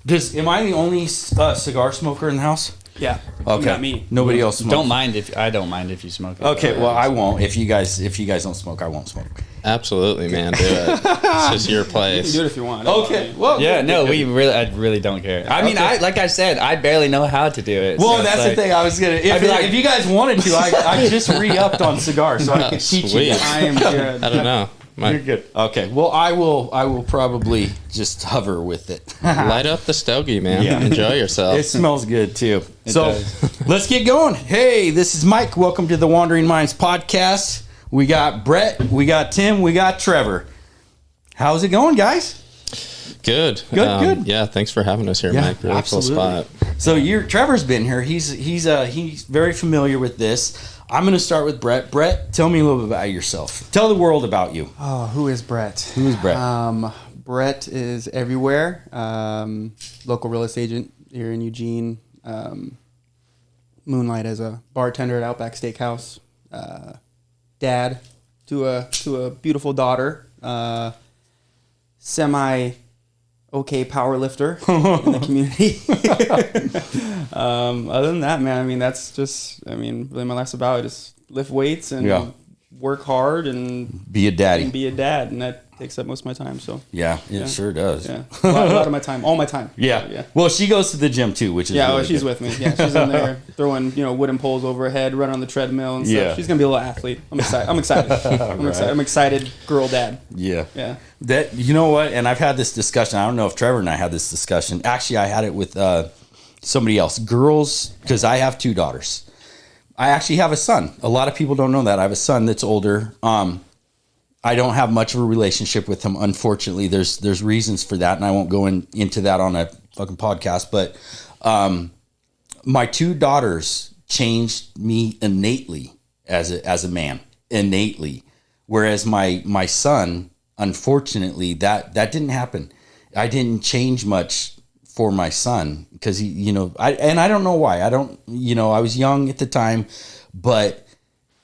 Am I the only cigar smoker in the house? Yeah. Okay. Not me. Nobody else smokes. I don't mind if you smoke it. Okay, well I won't. If you guys don't smoke, I won't smoke. Absolutely, man. Do it. It's just your You place. can do it if you want. Okay. Well, Yeah, no, I really don't care. I mean, like I said, I barely know how to do it. Well, so that's the thing. I was gonna. If you guys wanted to, I just re-upped on cigars, so I could teach you. Sweet. I am good. I don't know. You're good. Okay. Well, I will probably just hover with it. Light up the stogie, man. Yeah. Enjoy yourself. It smells good too. It So does. let's get going. Hey, this is Mike. Welcome to the Wandering Minds podcast. We got Brett, we got Tim, we got Trevor. How's it going, guys? Good. Good. Yeah, thanks for having us here, Yeah, Mike. Really absolutely. cool spot. So Trevor's been here. He's very familiar with this. I'm going to start with Brett. Brett, tell me a little bit about yourself. Tell the world about you. Oh, who is Brett? Who is Brett? Brett is everywhere. Local real estate agent here in Eugene. Moonlight as a bartender at Outback Steakhouse. Dad to a beautiful daughter. Semi okay power lifter in the community. Other than that, man, I mean, that's just, really my life's about just lift weights and work hard and Be a daddy. be a dad, and that takes up most of my time. So Yeah, it sure does. yeah, a lot of my time, all my time. Yeah. Well, she goes to the gym too, which is really She's good. with me. Yeah, she's in there throwing wooden poles over her head, running on the treadmill and stuff. Yeah. She's gonna be a little athlete. I'm excited. I'm excited. I'm excited. Girl, dad. Yeah. Yeah. That, you know what? And I've had this discussion. I don't know if Trevor and I had this discussion. Actually, I had it with somebody else. Girls, because I have two daughters. I actually have a son. A lot of people don't know that. I have a son that's older. I don't have much of a relationship with him, unfortunately. There's reasons for that, and I won't go into that on a fucking podcast. But my two daughters changed me innately as a man, innately. Whereas my son, unfortunately, that didn't happen. I didn't change much for my son because he, I don't know why. I was young at the time, but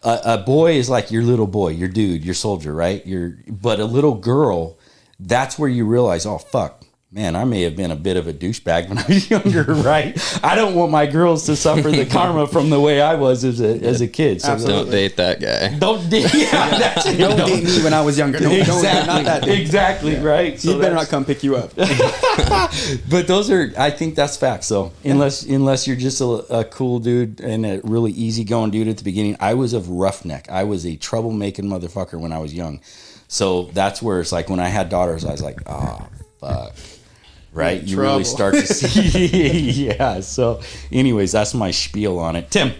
a boy is like your little boy, your dude, your soldier, right? But a little girl, that's where you realize, oh fuck, man, I may have been a bit of a douchebag when I was younger, right? I don't want my girls to suffer the karma from the way I was as a kid. So Don't date that guy. don't date. Yeah, that's it. Don't date me when I was younger. Exactly. Not that. Exactly. Right. So he better not come pick you up. But I think that's facts. So unless you're just a cool dude and a really easygoing dude at the beginning, I was a roughneck. I was a troublemaking motherfucker when I was young. So that's where it's like when I had daughters, I was like, oh fuck. Right? You really start to see. Yeah. So anyways, that's my spiel on it. Tim.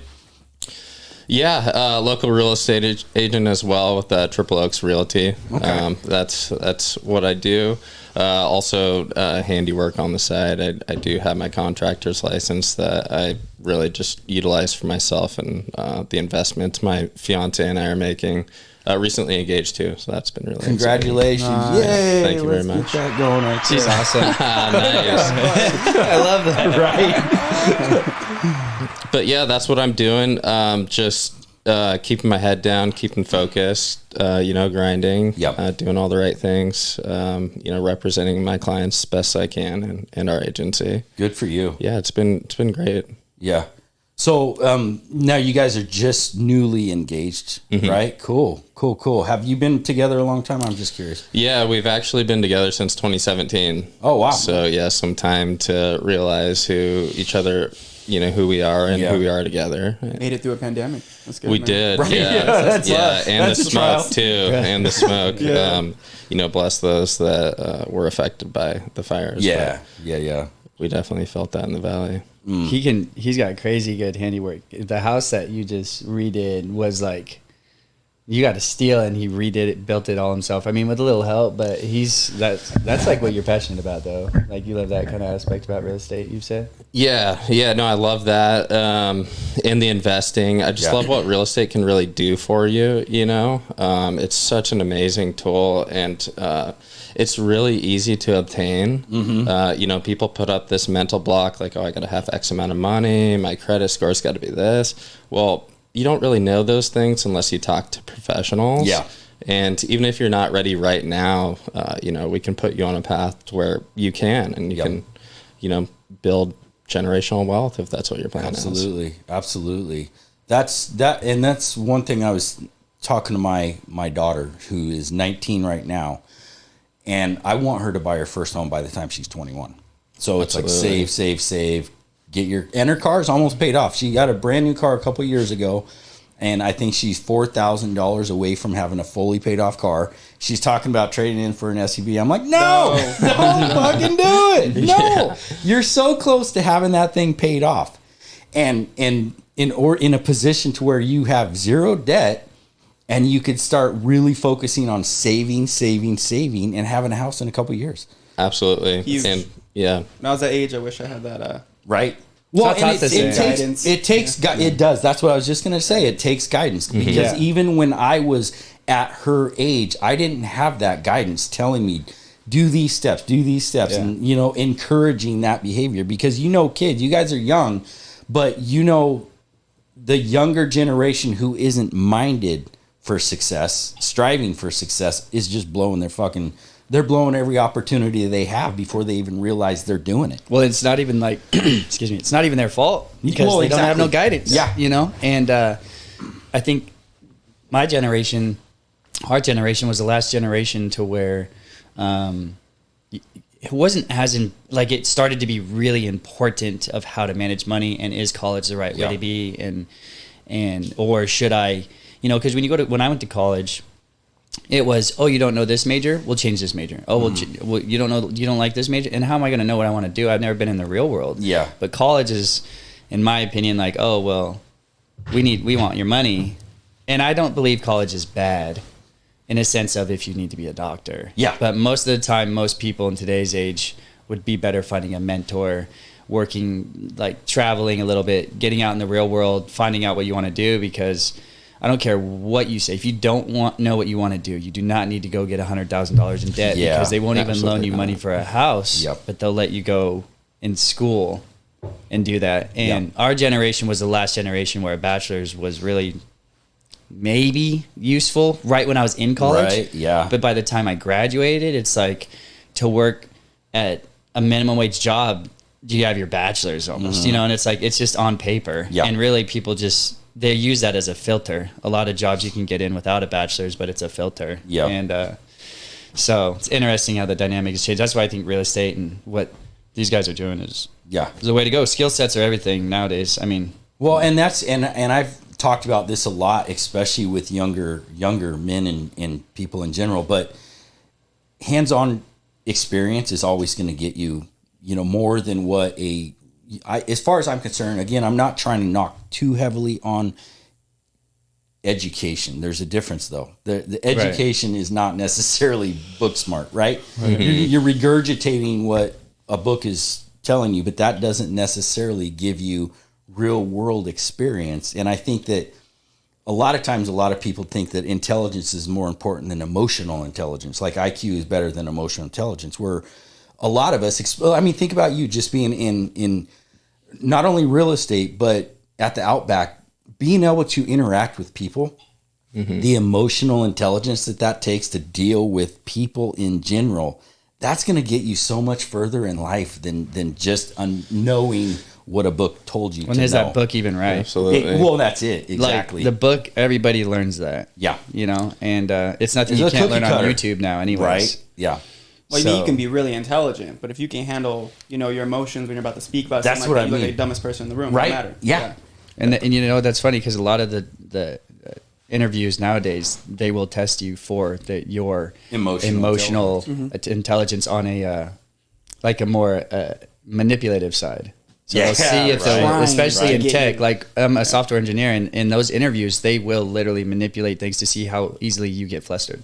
Yeah, local real estate agent as well with Triple Oaks Realty. Okay. That's what I do. Also, handiwork on the side. I do have my contractor's license that I really just utilize for myself and the investments my fiance and I are making. Recently engaged too, so that's been really Congratulations. exciting. Yay. Thank you very Let's much. get that going right She's there. awesome. Nice. I love that. Right. But yeah, that's what I'm doing. Just keeping my head down, keeping focused, grinding, Yep. doing all the right things, representing my clients best I can and our agency. Good for you. Yeah, it's been great. Yeah. So now you guys are just newly engaged, right? Cool. Have you been together a long time? I'm just curious. Yeah, we've actually been together since 2017. Oh, wow. So yeah, some time to realize who each other, who we are and who we are together. Made it through a pandemic. That's good. We man. did, Right, yeah, that's and that's the a trial. smoke too, and the smoke. Bless those that were affected by the fires. Yeah. But we definitely felt that in the valley. He's got crazy good handiwork. The house that you just redid was like, you got to steal, and he redid it, built it all himself. I mean, with a little help, but that's like what you're passionate about, though. Like, you love that kind of aspect about real estate, you said? Yeah, no, I love that. And the investing, I just love what real estate can really do for you. It's such an amazing tool, and it's really easy to obtain. People put up this mental block like, oh, I got to have X amount of money. My credit score's got to be this. Well, you don't really know those things unless you talk to professionals. Yeah. And even if you're not ready right now, we can put you on a path to where you can, and you can, build generational wealth if that's what your plan is. Absolutely. That's one thing I was talking to my daughter, who is 19 right now, and I want her to buy her first home by the time she's 21. So it's Absolutely. like save, and her car's almost paid off. She got a brand new car a couple years ago, and I think she's $4,000 away from having a fully paid off car. She's talking about trading in for an SUV. I'm like, no, don't fucking do it. No, you're so close to having that thing paid off, and in a position to where you have zero debt, and you could start really focusing on saving, and having a house in a couple of years. Absolutely. Huge. And yeah, When I was that age, I wish I had that. Right. Well, It's not and taught the same. it takes it does. That's what I was just going to say. It takes guidance, because Yeah. even when I was at her age, I didn't have that guidance telling me, do these steps, Yeah. and encouraging that behavior, because kids, you guys are young, but the younger generation who isn't minded for success, striving for success, is just blowing they're blowing every opportunity they have before they even realize they're doing it. Well, it's not even like, excuse me, it's not even their fault, because Well, they don't have no exactly. guidance. Yeah. And I think our generation was the last generation to where it wasn't it started to be really important of how to manage money, and is college the right way to be, or should I, because when I went to college, it was, oh, you don't know this major? We'll change this major. Oh, well, you don't like this major? And how am I going to know what I want to do? I've never been in the real world. Yeah. But college is, in my opinion, like, oh, well, we want your money. And I don't believe college is bad in a sense of if you need to be a doctor. Yeah. But most of the time, most people in today's age would be better finding a mentor, working, like traveling a little bit, getting out in the real world, finding out what you want to do, because I don't care what you say. If you don't know what you want to do, you do not need to go get $100,000 in debt, Yeah, because they won't even loan absolutely you money not. for a house, Yep. but they'll let you go in school and do that. And Yep. our generation was the last generation where a bachelor's was really maybe useful right when I was in college. Right, yeah. But by the time I graduated, it's like, to work at a minimum wage job, you have your bachelor's almost, and it's like, it's just on paper. Yeah. And really people they use that as a filter. A lot of jobs you can get in without a bachelor's, but it's a filter. Yeah. And so it's interesting how the dynamic has changed. That's why I think real estate and what these guys are doing is the way to go. Skill sets are everything nowadays. I mean, Well, and I've talked about this a lot, especially with younger men and people in general, but hands-on experience is always going to get you, more than what as far as I'm concerned. Again, I'm not trying to knock too heavily on education. There's a difference, though. The education is not necessarily book smart, right? You're regurgitating what a book is telling you, but that doesn't necessarily give you real world experience. And I think that a lot of times, a lot of people think that intelligence is more important than emotional intelligence. Like IQ is better than emotional intelligence, where a lot of us, think about you just being in not only real estate, but at the Outback, being able to interact with people, the emotional intelligence that takes to deal with people in general, that's going to get you so much further in life than just knowing what a book told you. when is that book even right? absolutely. Well, that's it. Exactly. Like the book, everybody learns that. Yeah. And it's nothing It's you a can't cookie learn on cutter. YouTube now anyways. Right. Yeah. Well, So- you can be really intelligent, but if you can't handle, your emotions when you're about to speak about That's something what like that, I you look mean. like the dumbest person in the room. Right. It doesn't matter. Yeah. And that's funny, because a lot of the interviews nowadays, they will test you for your Emotional intelligence on a more manipulative side. So Yeah, they'll see if they'll, right. especially in Right. tech, like I'm a software engineer, and in those interviews, they will literally manipulate things to see how easily you get flustered.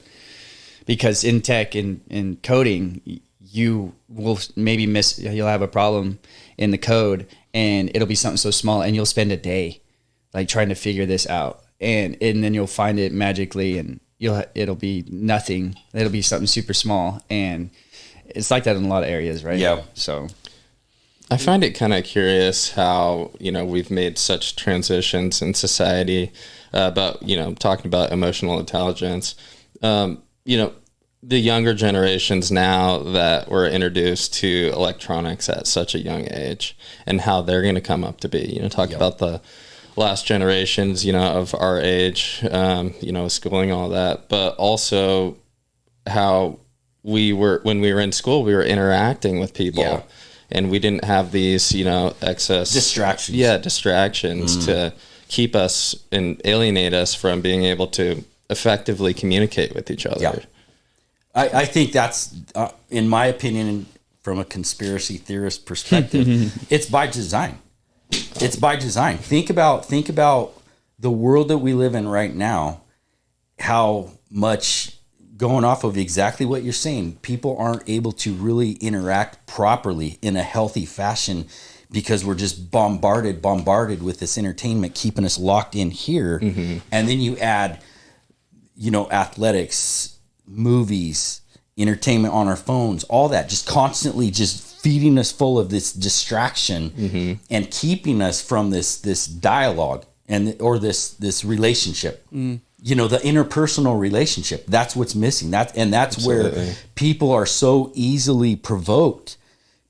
Because in tech, in coding, you will maybe you'll have a problem in the code, and it'll be something so small, and you'll spend a day like trying to figure this out, and then you'll find it magically, and it'll be nothing. It'll be something super small, and it's like that in a lot of areas, right? Yeah. So I find it kind of curious how, we've made such transitions in society about, talking about emotional intelligence. the younger generations now that were introduced to electronics at such a young age and how they're going to come up to be, you know, talk about the last generations, you know, of our age, you know, schooling, all that, but also how we were, when we were in school, we were interacting with people and we didn't have these, you know, excess distractions. Yeah. Distractions to keep us and alienate us from being able to effectively communicate with each other. Yeah. I think that's, in my opinion, from a conspiracy theorist perspective, it's by design. It's by design. Think about the world that we live in right now, how much, going off of exactly what you're saying, people aren't able to really interact properly in a healthy fashion because we're just bombarded with this entertainment, keeping us locked in here. And then you add, you know, athletics, movies, entertainment on our phones, all that, just constantly just feeding us full of this distraction and keeping us from this dialogue or this relationship. You know, the interpersonal relationship, that's what's missing. That's Absolutely. where people are so easily provoked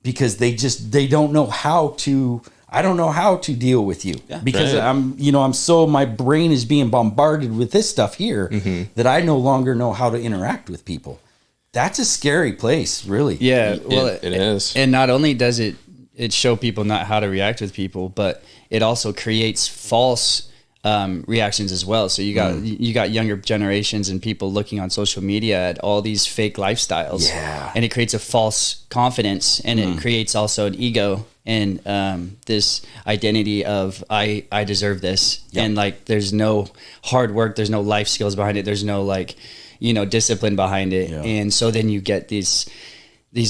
because they don't know how to, I don't know how to deal with you because my brain is being bombarded with this stuff here that I no longer know how to interact with people. That's a scary place, really. Yeah, well, it is. And not only does it show people not how to react with people, but it also creates false reactions as well. So you got younger generations and people looking on social media at all these fake lifestyles, and it creates a false confidence, and it creates also an ego and this identity of I deserve this, and like there's no hard work, there's no life skills behind it, there's no like, you know, discipline behind it, and so then you get these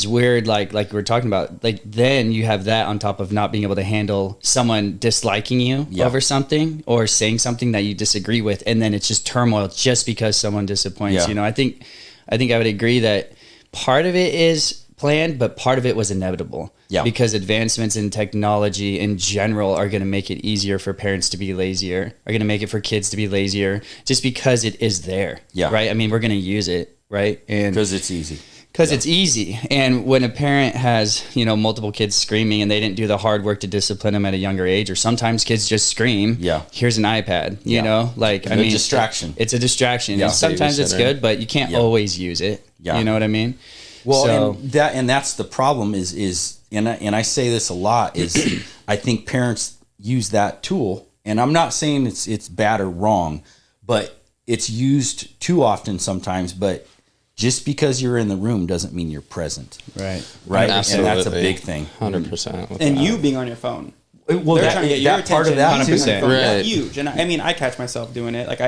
weird like we're talking about, like then you have that on top of not being able to handle someone disliking you over something or saying something that you disagree with, and then it's just turmoil just because someone disappoints. You know, I think I would agree that part of it is planned, but part of it was inevitable. Because advancements in technology in general are going to make it easier for parents to be lazier, are going to make it for kids to be lazier, just because it is there. Right. I mean, we're going to use it, right? And because it's easy. It's easy. And when a parent has, you know, multiple kids screaming and they didn't do the hard work to discipline them at a younger age, or sometimes kids just scream, here's an iPad, you know, like, I mean, distraction. It's a distraction. And sometimes it's good, but you can't always use it. You know what I mean? Well, So, and that's the problem is and I say this a lot, is I think parents use that tool, and I'm not saying it's bad or wrong, but it's used too often sometimes. But just because you're in the room doesn't mean you're present. Right. Absolutely. And that's a big thing. 100%. And you being on your phone. Well, They're trying to get your attention. part of that too. 100%. Right. Right. Huge. And I mean, I catch myself doing it. Like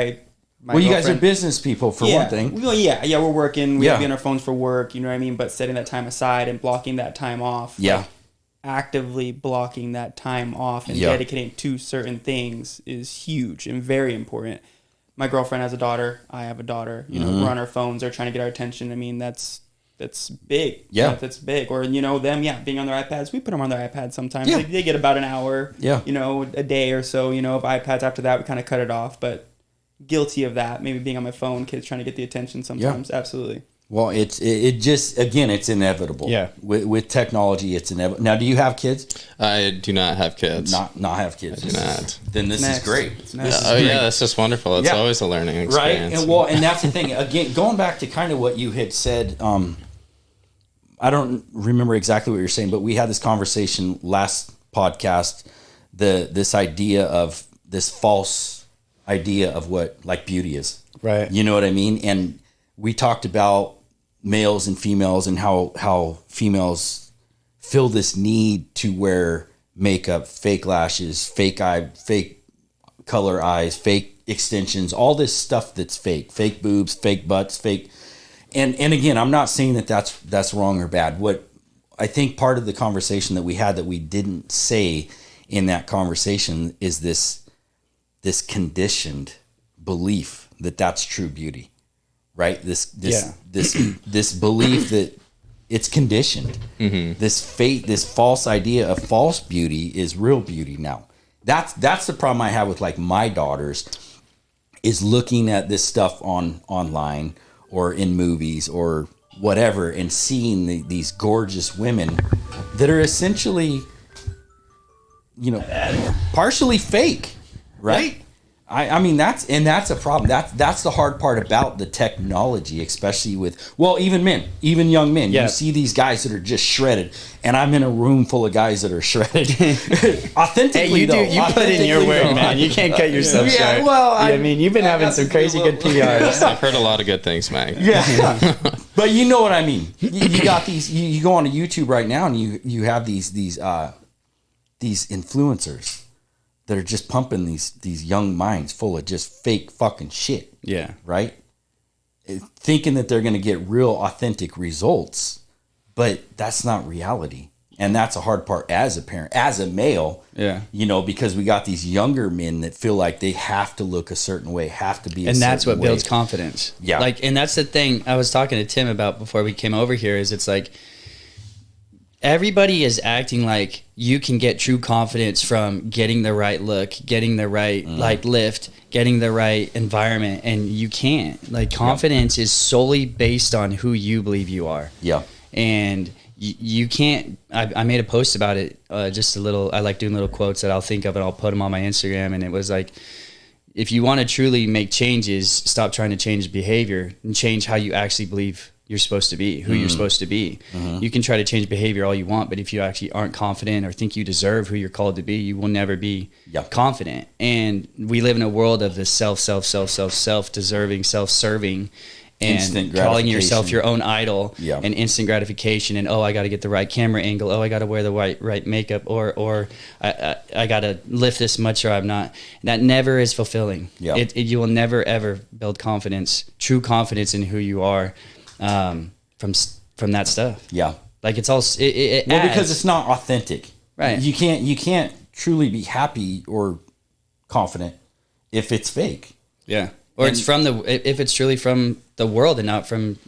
Well, you guys are business people for one thing. Well, yeah, we're working. We have to be on our phones for work. You know what I mean? But setting that time aside and blocking that time off. Like, actively blocking that time off and dedicating to certain things is huge and very important. My girlfriend has a daughter. I have a daughter. You know, we're on our phones. They're trying to get our attention. I mean, that's big. That's big. Or, you know, them, being on their iPads. We put them on their iPads sometimes. They get about an hour, you know, a day or so, you know, of iPads. After that, we kind of cut it off. But guilty of that. Maybe being on my phone, kids trying to get the attention sometimes. Absolutely. Well, it just, again, it's inevitable. With technology, it's inevitable. Now, do you have kids? I do not have kids. Not have kids. I do not. Then this is great. That's just wonderful. It's always a learning experience. Right? And that's the thing. Again, going back to kind of what you had said, I don't remember exactly what you're saying, but we had this conversation last podcast, this idea of this false idea of what like beauty is. Right. You know what I mean? And we talked about males and females and how females feel this need to wear makeup, fake lashes, fake color eyes, fake extensions, all this stuff that's fake boobs, fake butts, fake. And again, I'm not saying that that's wrong or bad. What I think part of the conversation that we had that we didn't say in that conversation is this conditioned belief that that's true beauty. Right? This belief that it's conditioned. This false idea of false beauty is real beauty now. That's the problem I have with like my daughters, is looking at this stuff online or in movies or whatever, and seeing these gorgeous women that are essentially, partially fake, right? I mean, that's a problem. That's the hard part about the technology, especially with, even men, even young men. Yeah. You see these guys that are just shredded, and I'm in a room full of guys that are shredded. Authentically, hey, you put in your word, man. You can't cut yourself short. Well, I mean, you've been having some crazy good PRs. I've heard a lot of good things, Mike. Yeah. But you know what I mean. You got these. You go on to YouTube right now, and you have these influencers that are just pumping these young minds full of just fake fucking shit. Yeah. Right? Thinking that they're going to get real authentic results, but that's not reality. And that's a hard part as a parent, as a male. Yeah. Because we got these younger men that feel like they have to look a certain way, have to be a certain way. And that's what builds confidence. Yeah. And that's the thing I was talking to Tim about before we came over here is it's like, everybody is acting like you can get true confidence from getting the right look, getting the right lift, getting the right environment, and you can't. Confidence is solely based on who you believe you are. Yeah. And you can't. I made a post about it. Just a little. I like doing little quotes that I'll think of and I'll put them on my Instagram. And it was like, if you want to truly make changes, stop trying to change behavior and change how you actually believe you're supposed to be, who you're supposed to be. You can try to change behavior all you want, but if you actually aren't confident or think you deserve who you're called to be, you will never be confident. And we live in a world of this self-deserving, self-serving, and calling yourself your own idol and instant gratification. And, I got to get the right camera angle. I got to wear the right makeup, or I got to lift this much, or I'm not. That never is fulfilling. Yeah. You will never, ever build true confidence in who you are. From that stuff. Yeah. It's all it because it's not authentic. Right. You can't truly be happy or confident if it's fake. Yeah. Or if it's truly from the world and not from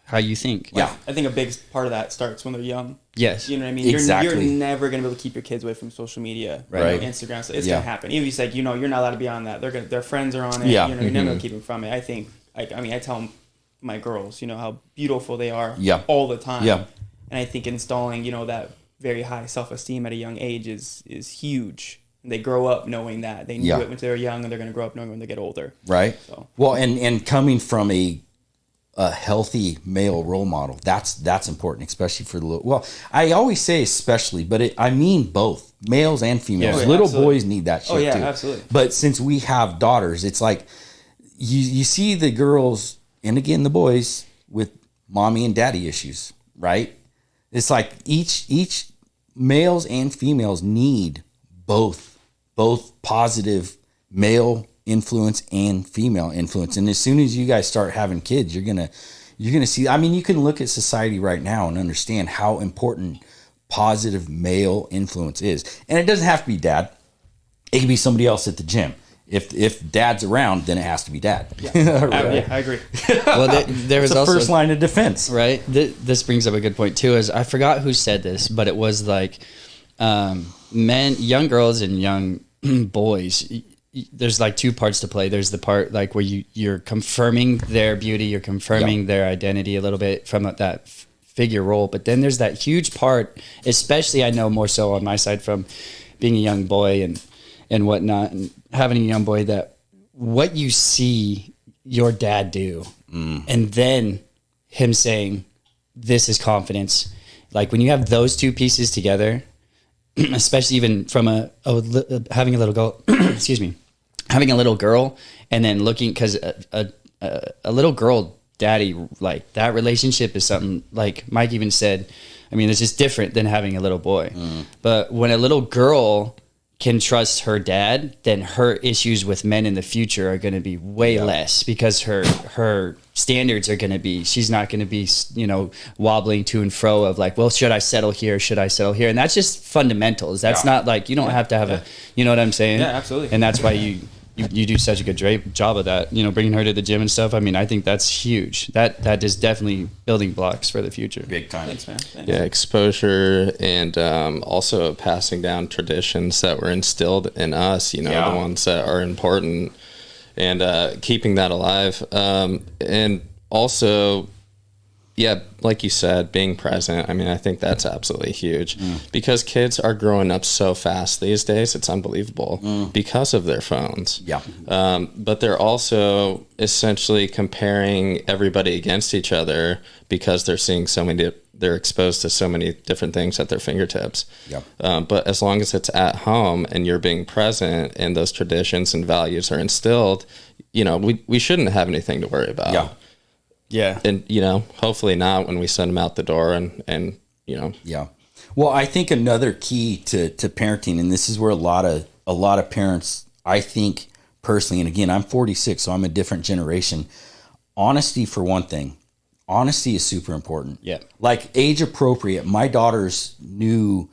how you think. Yeah. I think a big part of that starts when they're young. Yes. You know what I mean? Exactly. You're never going to be able to keep your kids away from social media, right? Instagram. So it's going to happen. Even if you say, you're not allowed to be on that. Their friends are on it. Yeah. You're never going to keep them from it. I think, I tell them, my girls, how beautiful they are all the time. Yeah. And I think installing, that very high self-esteem at a young age is huge. And they grow up knowing that. They knew it when they were young, and they're going to grow up knowing when they get older. Right. So. Well, and coming from a healthy male role model, that's important, especially for the little. Well, I always say especially, but I mean both males and females. Little boys need that shit too. Absolutely. But since we have daughters, it's like you see the girls. And again, the boys with mommy and daddy issues, right? It's like each males and females need both positive male influence and female influence. And as soon as you guys start having kids, you're gonna see. I mean, you can look at society right now and understand how important positive male influence is. And it doesn't have to be dad. It can be somebody else at the gym. If dad's around, then it has to be dad. Yeah, right. I agree. Well, there was also first line of defense, right? This brings up a good point too. Is I forgot who said this, but it was men, young girls, and young boys. There's two parts to play. There's the part where you're confirming their beauty, you're confirming their identity a little bit from that figure role. But then there's that huge part, especially I know more so on my side from being a young boy and whatnot, and having a young boy, that what you see your dad do, and then him saying, this is confidence. When you have those two pieces together, especially even from having a little girl, excuse me, having a little girl, and then looking, because a little girl daddy, that relationship is something, Mike even said, I mean, it's just different than having a little boy. But when a little girl can trust her dad, then her issues with men in the future are going to be way less, because her standards are going to be, she's not going to be, wobbling to and fro of should I settle here? Should I settle here? And that's just fundamentals. That's not you don't have to have you know what I'm saying? Yeah, absolutely. And that's why you do such a good job of that, bringing her to the gym and stuff. I mean, I think that's huge. That is definitely building blocks for the future. Big time. Thanks, man. Thanks. Yeah, exposure, and also passing down traditions that were instilled in us, the ones that are important, and keeping that alive. And also, yeah, like you said, being present. I mean, I think that's absolutely huge because kids are growing up so fast these days. It's unbelievable because of their phones. Yeah. But they're also essentially comparing everybody against each other because they're seeing so many, they're exposed to so many different things at their fingertips. Yeah. But as long as it's at home and you're being present and those traditions and values are instilled, you know, we shouldn't have anything to worry about. Yeah. Yeah. And, you know, hopefully not when we send them out the door and you know. Yeah. Well, I think another key to parenting, and this is where a lot of parents, I think personally, and again, I'm 46, so I'm a different generation. Honesty for one thing. Honesty is super important. Yeah. Like age appropriate. My daughters knew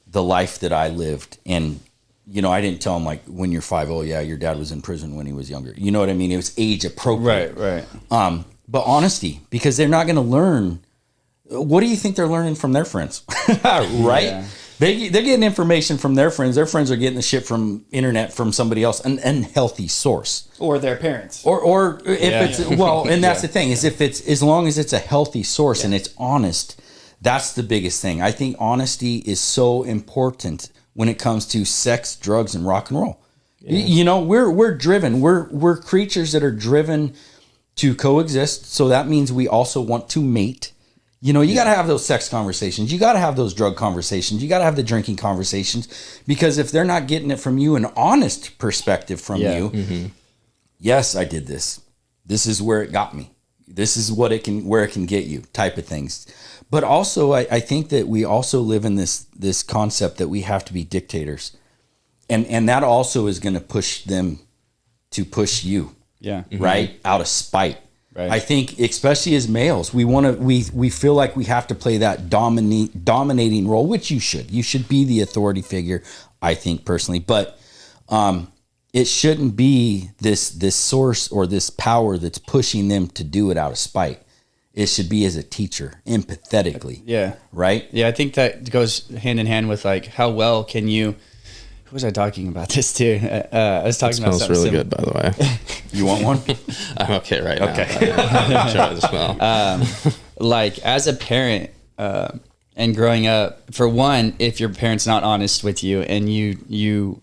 the life that I lived, and you know, I didn't tell them like when you're 5, oh yeah, your dad was in prison when he was younger. You know what I mean? It was age appropriate. Right. But honesty, because they're not going to learn. What do you think they're learning from their friends? Right? Yeah. They're getting information from their friends. Their friends are getting the shit from internet from somebody else, an unhealthy source, or their parents, or if it's well, and that's the thing is if it's as long as it's a healthy source and it's honest, that's the biggest thing. I think honesty is so important when it comes to sex, drugs, and rock and roll. Yeah. You know, we're driven. We're creatures that are driven to coexist. So that means we also want to mate. You know, you got to have those sex conversations. You got to have those drug conversations. You got to have the drinking conversations, because if they're not getting it from you, an honest perspective from you, yes, I did this. This is where it got me. This is what where it can get you type of things. But also, I think that we also live in this concept that we have to be dictators. And that also is going to push them to push you. Yeah. Right. Out of spite. Right. I think, especially as males, we feel like we have to play that dominating role, which you should. You should be the authority figure, I think personally. But it shouldn't be this source or this power that's pushing them to do it out of spite. It should be as a teacher, empathetically. Yeah. Right. Yeah. I think that goes hand in hand with like how well can you. Who was I talking about this to? I was talking about something. It smells really good, by the way. You want one? I'm okay right now. Okay. Enjoy the smell. Like as a parent and growing up, for one, if your parent's not honest with you and you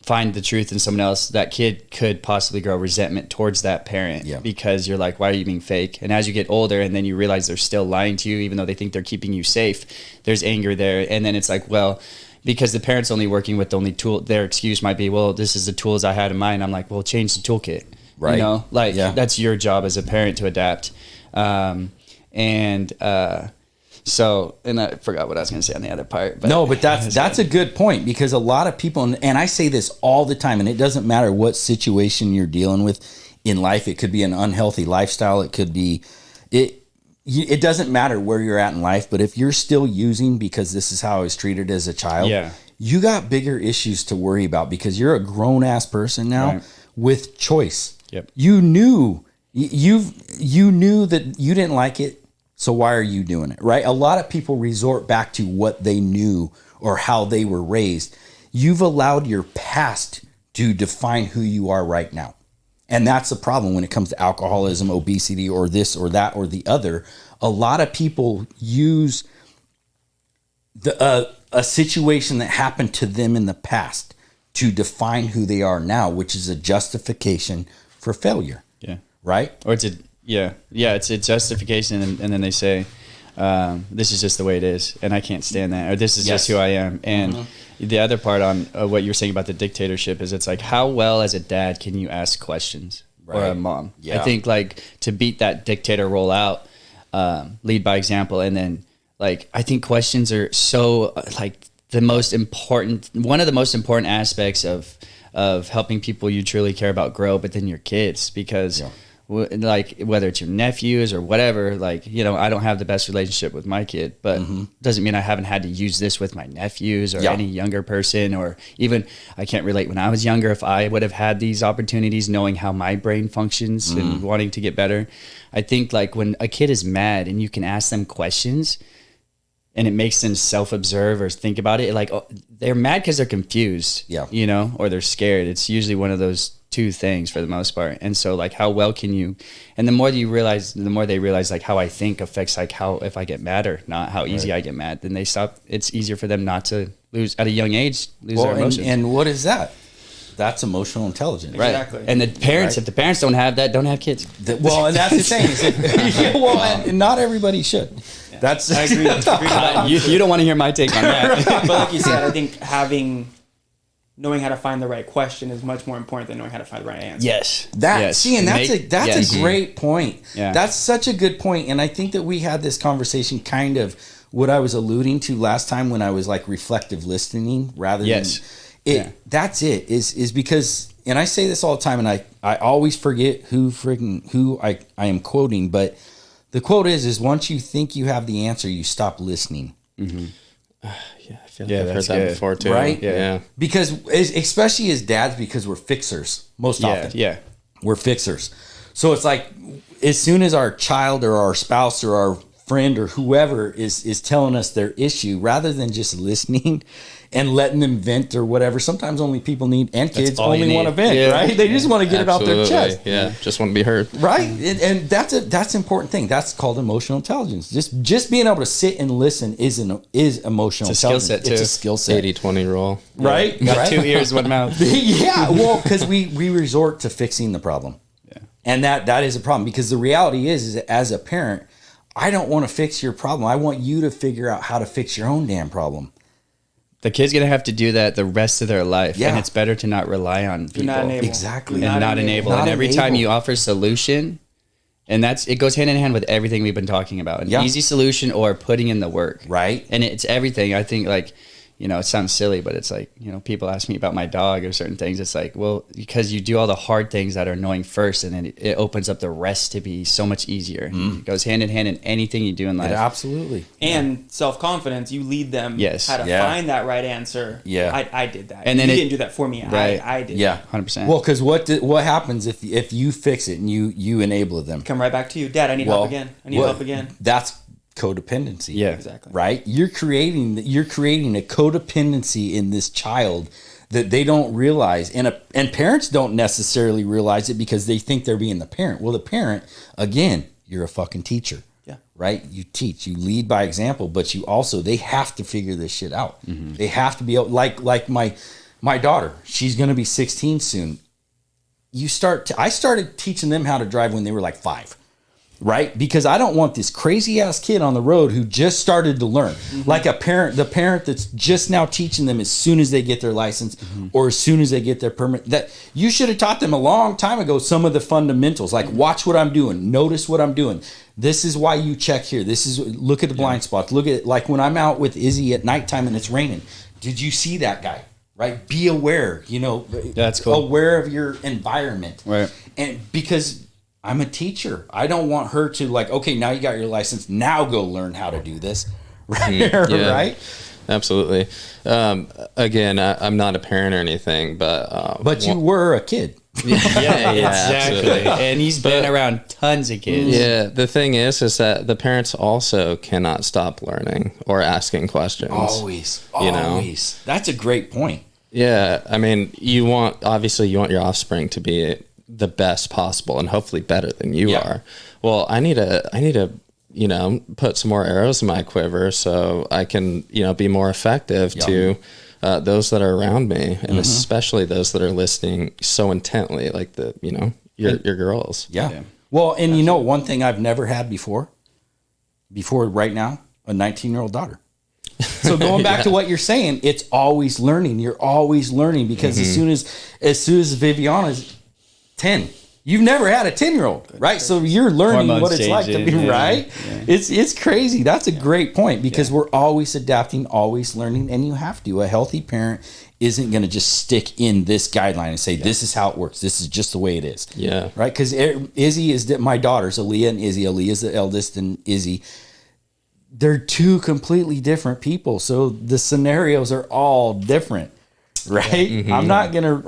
find the truth in someone else, that kid could possibly grow resentment towards that parent because you're like, why are you being fake? And as you get older and then you realize they're still lying to you, even though they think they're keeping you safe, there's anger there. And then it's like, well, because the parent's only working with the only tool, their excuse might be, well, this is the tools I had in mind. I'm like, well, change the toolkit. Right. You know, like that's your job as a parent to adapt. So, and I forgot what I was going to say on the other part. But no, but that's a good point, because a lot of people, and I say this all the time, and it doesn't matter what situation you're dealing with in life. It could be an unhealthy lifestyle. It could be, it doesn't matter where you're at in life, but if you're still using because this is how I was treated as a child, you got bigger issues to worry about, because you're a grown ass person now with choice. Yep. You knew that you didn't like it. So why are you doing it? Right. A lot of people resort back to what they knew or how they were raised. You've allowed your past to define who you are right now. And that's the problem when it comes to alcoholism, obesity, or this or that or the other. A lot of people use a situation that happened to them in the past to define who they are now, which is a justification for failure. Yeah. Right? Or it's a justification, and then they say, this is just the way it is, and I can't stand that, or this is just who I am. And the other part on what you were saying about the dictatorship is it's like, how well as a dad can you ask questions, or a mom? I think like to beat that dictator role out, lead by example, and then like I think questions are so like one of the most important aspects of helping people you truly care about grow, but then your kids, because like whether it's your nephews or whatever, like, you know, I don't have the best relationship with my kid, but doesn't mean I haven't had to use this with my nephews or any younger person, or even I can't relate when I was younger, if I would have had these opportunities, knowing how my brain functions and wanting to get better. I think like when a kid is mad and you can ask them questions and it makes them self-observe or think about it, like they're mad because they're confused, you know, or they're scared. It's usually one of those two things for the most part. And so like, how well can you, and the more they realize like how I think affects like how, if I get mad or not, how easy I get mad, then they stop. It's easier for them not to lose at a young age, lose their emotions. And what is that? That's emotional intelligence. Right. Exactly. And the parents, if the parents don't have that, don't have kids. Well, and that's the thing. And not everybody should. Yeah. That's I agree. You don't want to hear my take on that. But like you said, I think knowing how to find the right question is much more important than knowing how to find the right answer. Yes. That's a great point. Yeah. That's such a good point. And I think that we had this conversation kind of what I was alluding to last time when I was like reflective listening rather than that's it is because, and I say this all the time and I always forget who I am quoting, but the quote is once you think you have the answer, you stop listening. Mm-hmm. Yeah, I feel like I've heard that before too. Right? Yeah. Because especially as dads, because we're fixers most often. Yeah. We're fixers. So it's like as soon as our child or our spouse or our friend or whoever is telling us their issue, rather than just listening and letting them vent or whatever. Sometimes only people need, and kids only want to vent, right? They just want to get it off their chest. Yeah, just want to be heard. Right. And that's an important thing. That's called emotional intelligence. Just being able to sit and listen is emotional it's a intelligence. Skill set too. It's a skill set. 80-20 rule. Right? Got right? 2 ears, 1 mouth. Yeah. Well, because we resort to fixing the problem. Yeah. And that is a problem, because the reality is as a parent, I don't want to fix your problem. I want you to figure out how to fix your own damn problem. The kid's going to have to do that the rest of their life. Yeah. And it's better to not rely on people. Not enable. Exactly. And not enable. And every time you offer solution, and it goes hand in hand with everything we've been talking about. An easy solution or putting in the work. Right. And it's everything. I think like, it sounds silly, but it's like, people ask me about my dog or certain things. It's like, well, because you do all the hard things that are annoying first, and then it opens up the rest to be so much easier. It goes hand in hand in anything you do in life. Absolutely. And self-confidence, you lead them how to find that right answer. Yeah. I did that. And then you didn't do that for me. Right. I did. Yeah. 100%. Well, because what happens if you fix it and you enable them? Come right back to you. Dad, I need help again. I need help again. That's codependency. Yeah, exactly. Right? You're creating a codependency in this child that they don't realize, and parents don't necessarily realize it because they think they're being the parent. Well, the parent, again, you're a fucking teacher. Yeah. Right? You teach, you lead by example, but they have to figure this shit out. Mm-hmm. They have to be able, like my daughter, she's going to be 16 soon. I started teaching them how to drive when they were like 5. Right? Because I don't want this crazy ass kid on the road who just started to learn. Mm-hmm. Like the parent that's just now teaching them as soon as they get their license or as soon as they get their permit. That you should have taught them a long time ago some of the fundamentals. Like, watch what I'm doing. Notice what I'm doing. This is why you check here. Look at the blind spots. Look at, like when I'm out with Izzy at nighttime and it's raining. Did you see that guy? Right? Be aware, that's cool. Aware of your environment. Right. And because I'm a teacher, I don't want her to like, okay, now you got your license, now go learn how to do this. Right? Yeah, right? Absolutely. Again, I'm not a parent or anything, but you were a kid. Yeah, exactly. Absolutely. And he's been around tons of kids. Yeah, the thing is that the parents also cannot stop learning or asking questions. Always. That's a great point. Yeah, I mean, you want your offspring to be the best possible and hopefully better than you are. Well, I need to put some more arrows in my quiver so I can be more effective to those that are around me, and especially those that are listening so intently, like your girls. Yeah. Well, and one thing I've never had before right now, a 19-year-old daughter. So going back to what you're saying, it's always learning. You're always learning, because as soon as Viviana's 10, you've never had a 10-year-old, right? So you're learning what it's like to be right. Yeah. It's crazy. That's a great point, because we're always adapting, always learning, and you have to. A healthy parent isn't going to just stick in this guideline and say, this is how it works. This is just the way it is. Yeah. Right? Because Izzy is my daughters, Aaliyah and Izzy. Aaliyah's the eldest, and Izzy. They're two completely different people. So the scenarios are all different. Right? Mm-hmm.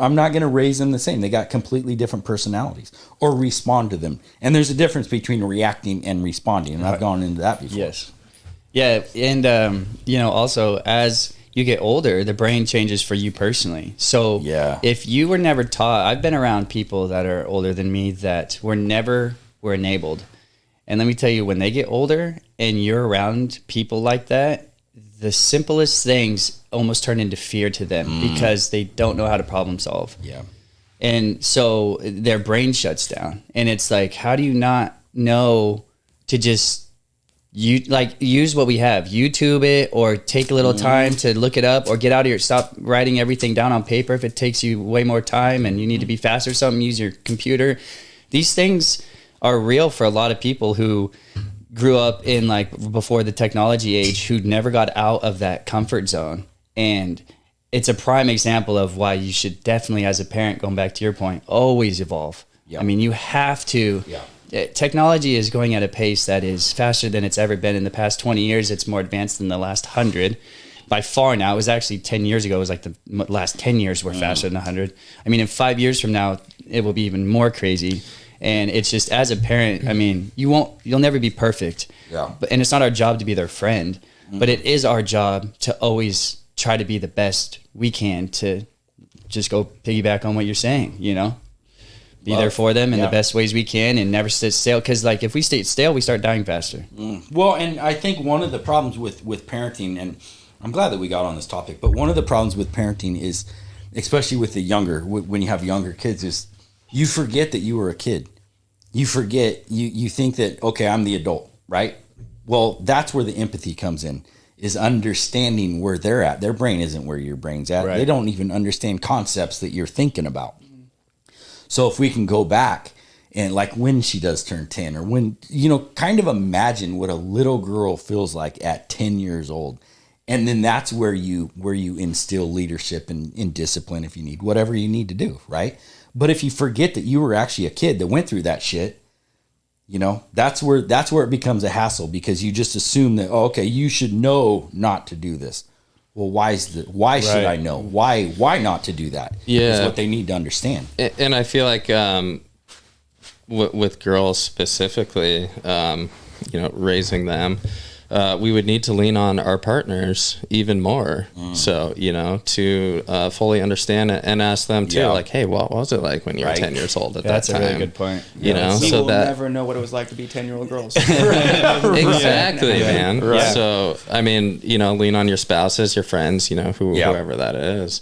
I'm not gonna raise them the same. They got completely different personalities or respond to them. And there's a difference between reacting and responding. And I've gone into that before. Yes. Yeah. And, also, as you get older, the brain changes for you personally. So if you were never taught, I've been around people that are older than me that were enabled. And let me tell you, when they get older and you're around people like that, the simplest things almost turn into fear to them because they don't know how to problem solve. Yeah. And so their brain shuts down. And it's like, how do you not know to just use what we have, YouTube it, or take a little time to look it up, or get out of your, stop writing everything down on paper if it takes you way more time and you need to be faster or something, use your computer. These things are real for a lot of people who grew up in like before the technology age, who never got out of that comfort zone. And it's a prime example of why you should definitely, as a parent, going back to your point, always evolve. I mean, you have to. Technology is going at a pace that is faster than it's ever been in the past 20 years. It's more advanced than the last 100 by far now. It was actually 10 years ago. It was like the last 10 years were faster than 100. I mean, in 5 years from now, it will be even more crazy. And it's just, as a parent, I mean, you'll never be perfect. And it's not our job to be their friend, but it is our job to always try to be the best we can, to just go piggyback on what you're saying, you know? Be there for them in the best ways we can, and never stay stale. Because like if we stay stale, we start dying faster. Well, and I think one of the problems with parenting, and I'm glad that we got on this topic, but one of the problems with parenting is, especially with the younger, when you have younger kids, is you forget that you were a kid. You forget, you think that, okay, I'm the adult, right? Well, that's where the empathy comes in, is understanding where they're at. Their brain isn't where your brain's at. Right. They don't even understand concepts that you're thinking about. So if we can go back and like when she does turn 10, or when, you know, kind of imagine what a little girl feels like at 10 years old. And then that's where you instill leadership and discipline if you need, whatever you need to do, right? But if you forget that you were actually a kid that went through that shit, you know, that's where it becomes a hassle, because you just assume that, oh, okay, you should know not to do this. Well, why should I know? Why not to do that? Is what they need to understand. And I feel like with girls specifically, you know, raising them, we would need to lean on our partners even more. So, you know, to fully understand it and ask them too, like, hey, what was it like when you were 10 years old at that time? That's a really good point. You know, we so will that never know what it was like to be 10-year-old girls. Exactly, man. Right. So, I mean, you know, lean on your spouses, your friends, you know, whoever that is,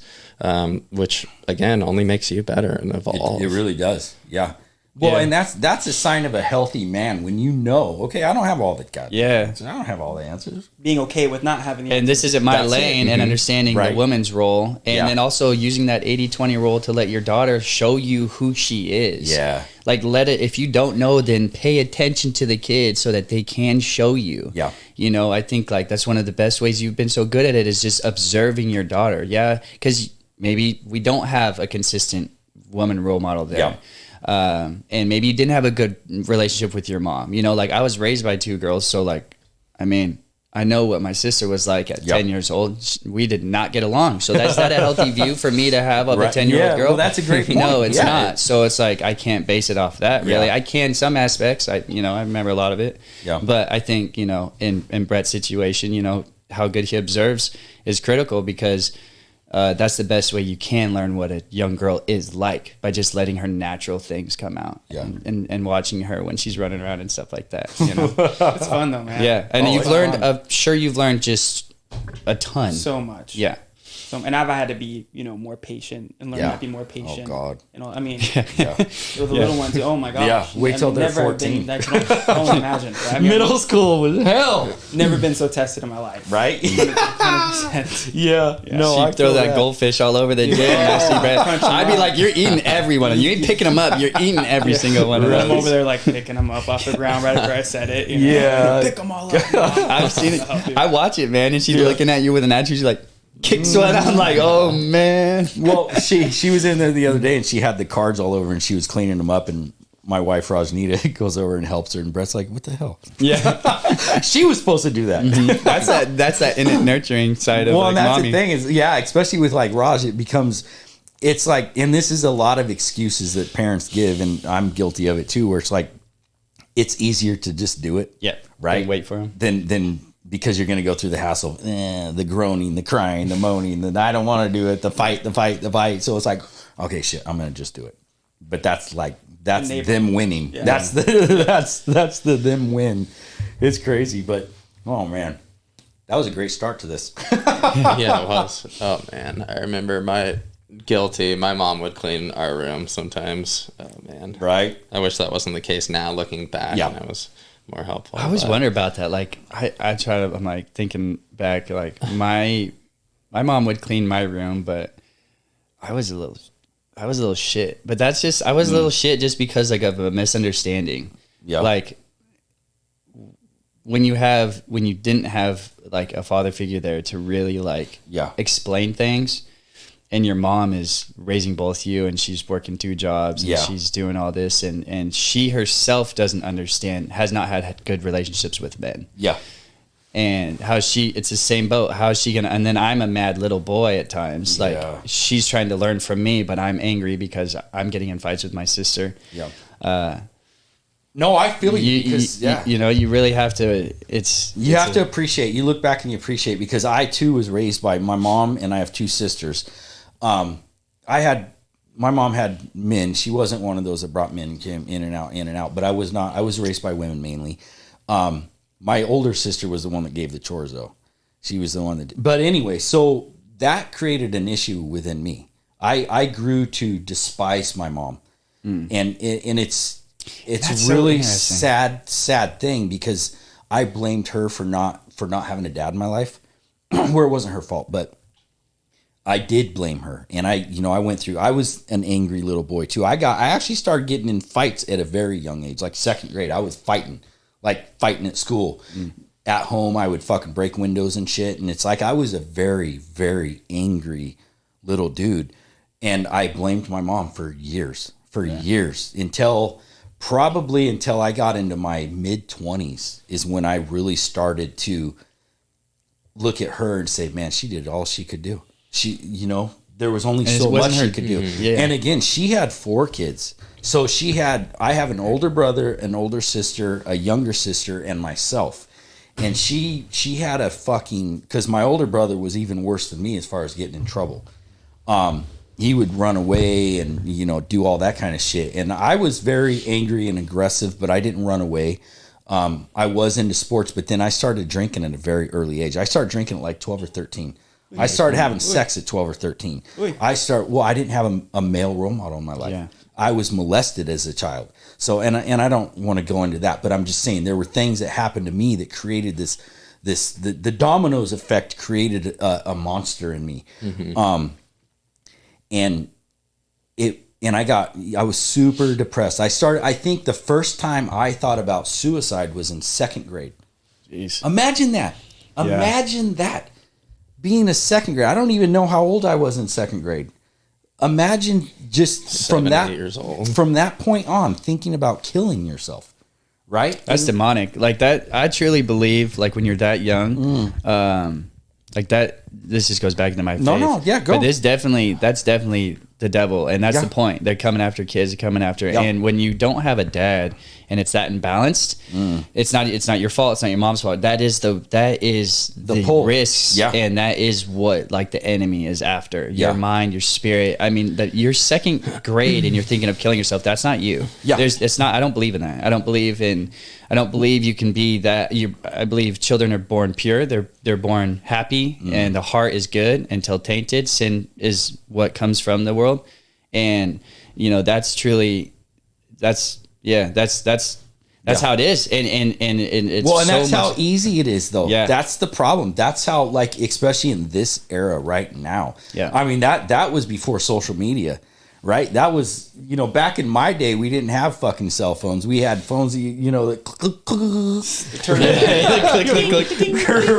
which again only makes you better and evolve. It really does. Yeah. Well, and that's a sign of a healthy man, when you know, okay, I don't have all the answers. I don't have all the answers. Being okay with not having the answers. And this isn't my lane, and understanding the woman's role. And then also using that 80-20 rule to let your daughter show you who she is. Yeah. Like, if you don't know, then pay attention to the kids so that they can show you. Yeah. You know, I think like that's one of the best ways you've been so good at it, is just observing your daughter. Yeah. Because maybe we don't have a consistent woman role model there. Yeah. And maybe you didn't have a good relationship with your mom. You know, like I was raised by two girls. So like, I mean, I know what my sister was like at 10 years old. We did not get along. So that's not a healthy view for me to have of a 10-year-old girl. Well, that's a great point. No, it's not. So it's like, I can't base it off that really. I can some aspects. I remember a lot of it. Yeah. But I think, you know, in Brett's situation, you know, how good he observes is critical, because that's the best way you can learn what a young girl is like, by just letting her natural things come out and watching her when she's running around and stuff like that. You know, it's fun though, man. Yeah, and you've learned. I'm sure you've learned just a ton. So much. Yeah. And I've had to be, you know, more patient and learn how to be more patient. Oh God. You know, I mean, with the little ones. Oh my gosh. Yeah. Wait till they're 14. I can only imagine. Right? I mean, middle school was hell. Never been so tested in my life. Right. 100%. Yeah. No, I throw that goldfish all over the gym. I'd be like, you're eating every one of them. You ain't picking them up. You're eating every single one of them. I'm over there like picking them up off the ground right after I said it. You know? Yeah. Pick them all up. I've seen it. I watch it, man, and she's looking at you with an attitude. She's like, kicks one. I'm like, oh man. Well, she was in there the other day, and she had the cards all over, and she was cleaning them up, and my wife Rajnita goes over and helps her, and Brett's like, what the hell? Yeah. She was supposed to do that. Mm-hmm. That's that innate nurturing side of and that's mommy. the thing is, especially with like Raj, it becomes, it's like, and this is a lot of excuses that parents give, and I'm guilty of it too, where it's like, it's easier to just do it. Yeah. Right. Wait for him. Than because you're going to go through the hassle, the groaning, the crying, the moaning, the I don't want to do it, the fight. So it's like, okay, shit, I'm going to just do it. But that's them winning. Yeah. That's the them win. It's crazy, but oh man, that was a great start to this. Yeah, it was. Oh man, I remember my mom would clean our room sometimes. Oh man, right. I wish that wasn't the case now. Looking back, and I was more helpful. I always wonder about that. Like I'm like thinking back, like my mom would clean my room, but I was a little shit. But that's just, I was a little shit just because like of a misunderstanding. Yeah. Like when you didn't have like a father figure there to really like explain things, and your mom is raising both you and she's working 2 jobs and she's doing all this and she herself doesn't understand, has not had good relationships with men. Yeah. And it's the same boat. How is she going to, and then I'm a mad little boy at times. Like she's trying to learn from me, but I'm angry because I'm getting in fights with my sister. Yeah. No, I feel you because you really have to, you have to appreciate, you look back and you appreciate, because I too was raised by my mom and I have 2 sisters. My mom had men. She wasn't one of those that brought men, came in and out, but I was not. I was raised by women mainly. My older sister was the one that gave the chores though. She was the one that did. But anyway, so that created an issue within me. I grew to despise my mom. And it's really sad thing, because I blamed her for not having a dad in my life, where it wasn't her fault, but I did blame her. And I was an angry little boy too. I actually started getting in fights at a very young age, like 2nd grade. I was fighting at school. At home, I would fucking break windows and shit. And it's like, I was a very, very angry little dude. And I blamed my mom for years, until I got into my mid-20s is when I really started to look at her and say, man, she did all she could do. She, there was only so much she could do. Yeah. And again, she had 4 kids. So I have an older brother, an older sister, a younger sister, and myself. And she had a fucking, because my older brother was even worse than me as far as getting in trouble. He would run away and, do all that kind of shit. And I was very angry and aggressive, but I didn't run away. I was into sports, but then I started drinking at a very early age. I started drinking at like 12 or 13. I started having sex at 12 or 13. I didn't have a male role model in my life. Yeah. I was molested as a child. So, and I don't want to go into that, but I'm just saying there were things that happened to me that created the dominoes effect created a monster in me. Mm-hmm. I was super depressed. I think the first time I thought about suicide was in 2nd grade. Jeez. Imagine that. Imagine that. Being a 2nd grade. I don't even know how old I was in 2nd grade. Imagine just from that point on thinking about killing yourself. Right? That's demonic. Like that, I truly believe, like when you're that young, like that, this just goes back into my faith. No, yeah, go. But that's definitely the devil, and that's the point. They're coming after kids, they're coming after, and when you don't have a dad and it's that imbalanced, it's not your fault, it's not your mom's fault. That is the risks, and that is what like the enemy is after. Your mind, your spirit. I mean, that you're 2nd grade and you're thinking of killing yourself. That's not you. Yeah, it's not. I don't believe in that. I don't believe you can be that. I believe children are born pure. They're born happy, and the heart is good until tainted. Sin is what comes from the world, and that's how it is, and it's and that's how easy it is, though. Yeah, that's the problem. That's how, like, especially in this era right now. Yeah, I mean that was before social media. Right, that was back in my day. We didn't have fucking cell phones. We had phones that click,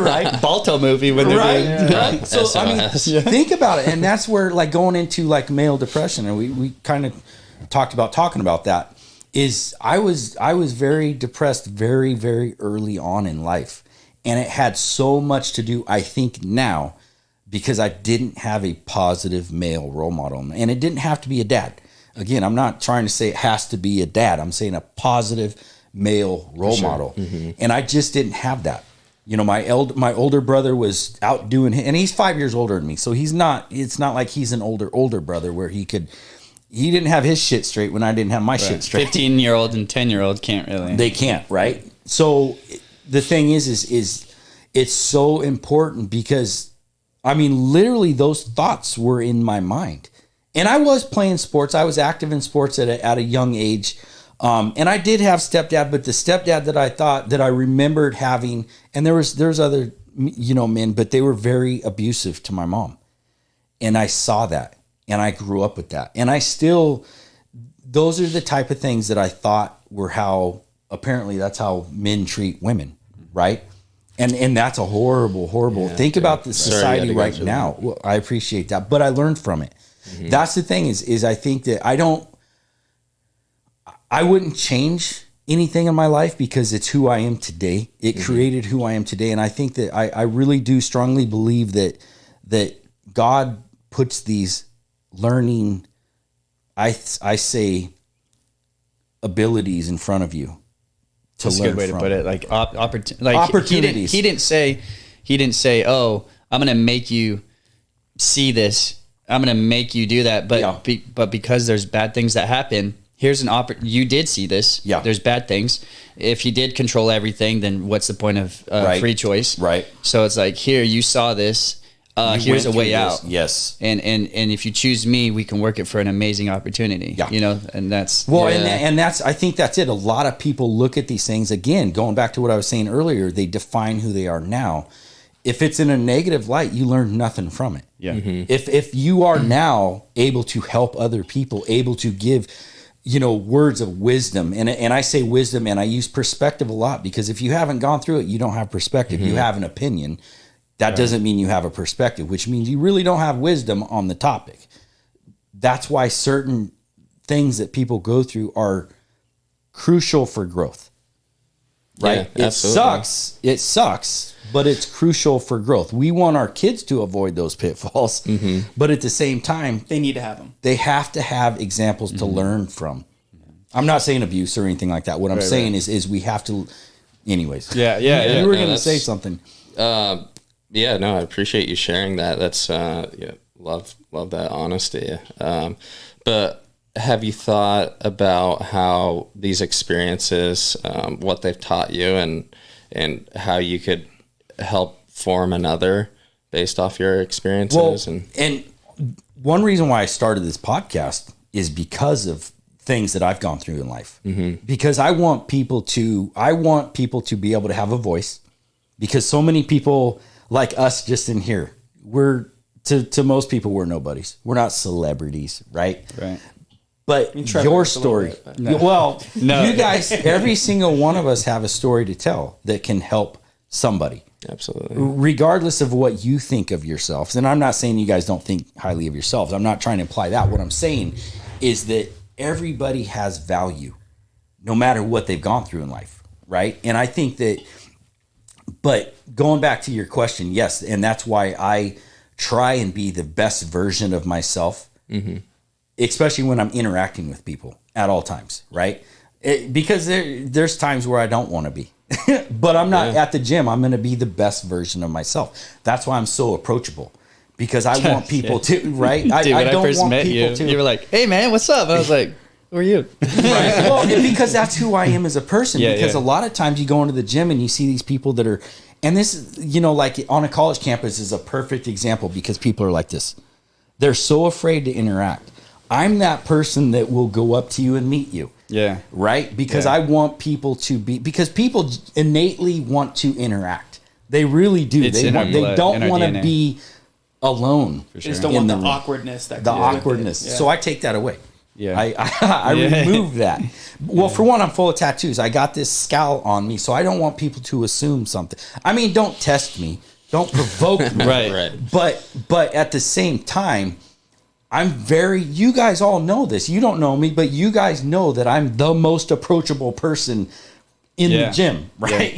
right? Balto movie when they're right. So think about it, and that's where like going into like male depression, and we kind of talking about that. Is I was very depressed very, very early on in life, and it had so much to do, I think now, because I didn't have a positive male role model. And it didn't have to be a dad. Again, I'm not trying to say it has to be a dad. I'm saying a positive male role model. Mm-hmm. And I just didn't have that. You know, my older brother was out doing, and he's 5 years older than me. So it's not like he's an older brother where he didn't have his shit straight when I didn't have my shit straight. 15-year-old and 10-year-old can't really. They can't, right? So the thing is it's so important because, I mean, literally those thoughts were in my mind. And I was playing sports. I was active in sports at a young age. And I did have stepdad, but the stepdad that I remembered having, and there's other, you know, men, but they were very abusive to my mom. And I saw that and I grew up with that. And those are the type of things that I thought were apparently that's how men treat women. Right. And that's a horrible. Think about the society right now. Well, I appreciate that, but I learned from it. Mm-hmm. That's the thing is I think that I wouldn't change anything in my life because it's who I am today. It created who I am today. And I think that I really do strongly believe that God puts these learning, I say, abilities in front of you. That's a good way to put it. Like opportunities. He didn't say, "Oh, I'm going to make you see this. I'm going to make you do that." But but because there's bad things that happen, here's an you did see this. Yeah. There's bad things. If he did control everything, then what's the point of free choice? Right. So it's like, here, you saw this. Here's a way out. Yes. And if you choose me, we can work it for an amazing opportunity. Yeah. You know, and that's and that's, I think that's it. A lot of people look at these things, again, going back to what I was saying earlier, they define who they are now. If it's in a negative light, you learn nothing from it. Yeah. Mm-hmm. If you are now able to help other people, able to give, you know, words of wisdom, and I say wisdom, and I use perspective a lot, because if you haven't gone through it, you don't have perspective. You have an opinion. That doesn't mean you have a perspective, which means you really don't have wisdom on the topic. That's why certain things that people go through are crucial for growth. Right? Yeah, it sucks, but it's crucial for growth. We want our kids to avoid those pitfalls, but at the same time, they need to have them. They have to have examples to learn from. I'm not saying abuse or anything like that. What I'm saying is we have to, anyways. Yeah. You were going to say something. Yeah, no, I appreciate you sharing that. That's love that honesty. But have you thought about how these experiences, what they've taught you, and how you could help form another based off your experiences? Well, and one reason why I started this podcast is because of things that I've gone through in life. Mm-hmm. Because I want people to be able to have a voice, because so many people like us just in here, we're to most people, we're nobodies. We're not celebrities, right? Right. But your story, you guys, every single one of us have a story to tell that can help somebody. Absolutely. Regardless of what you think of yourselves. And I'm not saying you guys don't think highly of yourselves. I'm not trying to imply that. What I'm saying is that everybody has value, no matter what they've gone through in life, right? And I think that, but going back to your question, yes, and that's why I try and be the best version of myself, especially when I'm interacting with people at all times, right? Because there's times where I don't want to be, but I'm not at the gym. I'm going to be the best version of myself. That's why I'm so approachable, because I want people to, right? Dude, I don't first want met people you were like, "Hey man, what's up?" I was like, "Who are you?" Right. Well, because that's who I am as a person. Because a lot of times you go into the gym and you see these people that are, and this, like on a college campus is a perfect example, because people are like this. They're so afraid to interact. I'm that person that will go up to you and meet you. Yeah. Right? Because I want people to be, because people innately want to interact. They really do. They don't want to be alone. They just don't want the awkwardness. The awkwardness. Yeah. So I take that away. Yeah. I remove that. Well, for one, I'm full of tattoos. I got this scowl on me, so I don't want people to assume something. I mean, don't test me. Don't provoke me. Right. But at the same time, you guys all know this. You don't know me, but you guys know that I'm the most approachable person in the gym, right?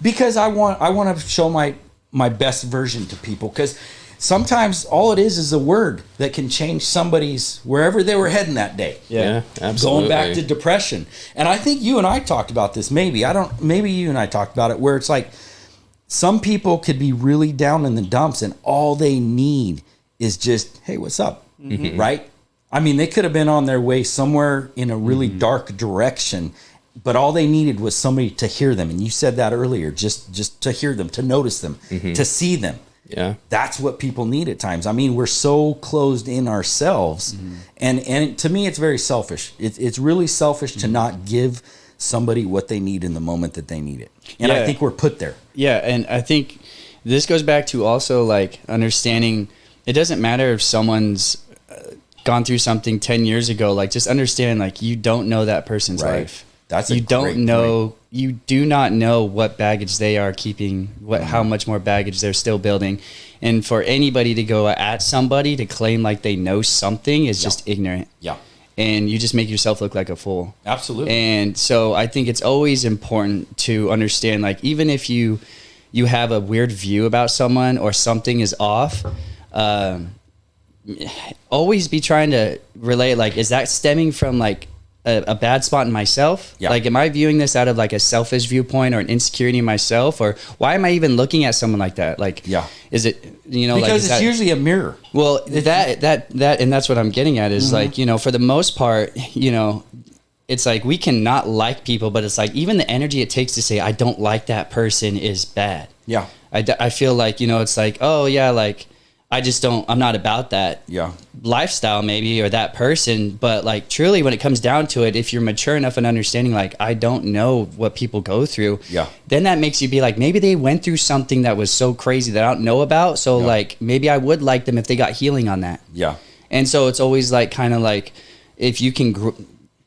Because I want to show my best version to people, because sometimes all it is a word that can change somebody's, wherever they were heading that day. Yeah, absolutely. Going back to depression. And I think you and I talked about this, maybe you and I talked about it, where it's like, some people could be really down in the dumps and all they need is just, hey, what's up? Right? I mean, they could have been on their way somewhere in a really dark direction, but all they needed was somebody to hear them. And you said that earlier, just to hear them, to notice them, to see them. Yeah. That's what people need at times. I mean, we're so closed in ourselves. And to me, it's very selfish. It's really selfish to not give somebody what they need in the moment that they need it. And I think we're put there. Yeah. And I think this goes back to also like understanding it doesn't matter if someone's gone through something 10 years ago, like just understand, like you don't know that person's life. That's you don't know. Point. You do not know what baggage they are keeping, how much more baggage they're still building. And for anybody to go at somebody to claim like they know something is just ignorant. Yeah. And you just make yourself look like a fool. Absolutely. And so I think it's always important to understand, like, even if you have a weird view about someone or something is off, always be trying to relate, like, is that stemming from like a bad spot in myself? Yeah. Like, am I viewing this out of like a selfish viewpoint or an insecurity in myself? Or why am I even looking at someone like that? Like, is it, because like, it's usually a mirror. Well, that, and that's what I'm getting at is like, for the most part, it's like we cannot like people, but it's like even the energy it takes to say, I don't like that person is bad. Yeah. I feel like, it's like, oh yeah, like, I'm not about that lifestyle maybe, or that person. But like truly when it comes down to it, if you're mature enough and understanding, like, I don't know what people go through, then that makes you be like, maybe they went through something that was so crazy that I don't know about. So like, maybe I would like them if they got healing on that. Yeah. And so it's always like, kind of like, if you can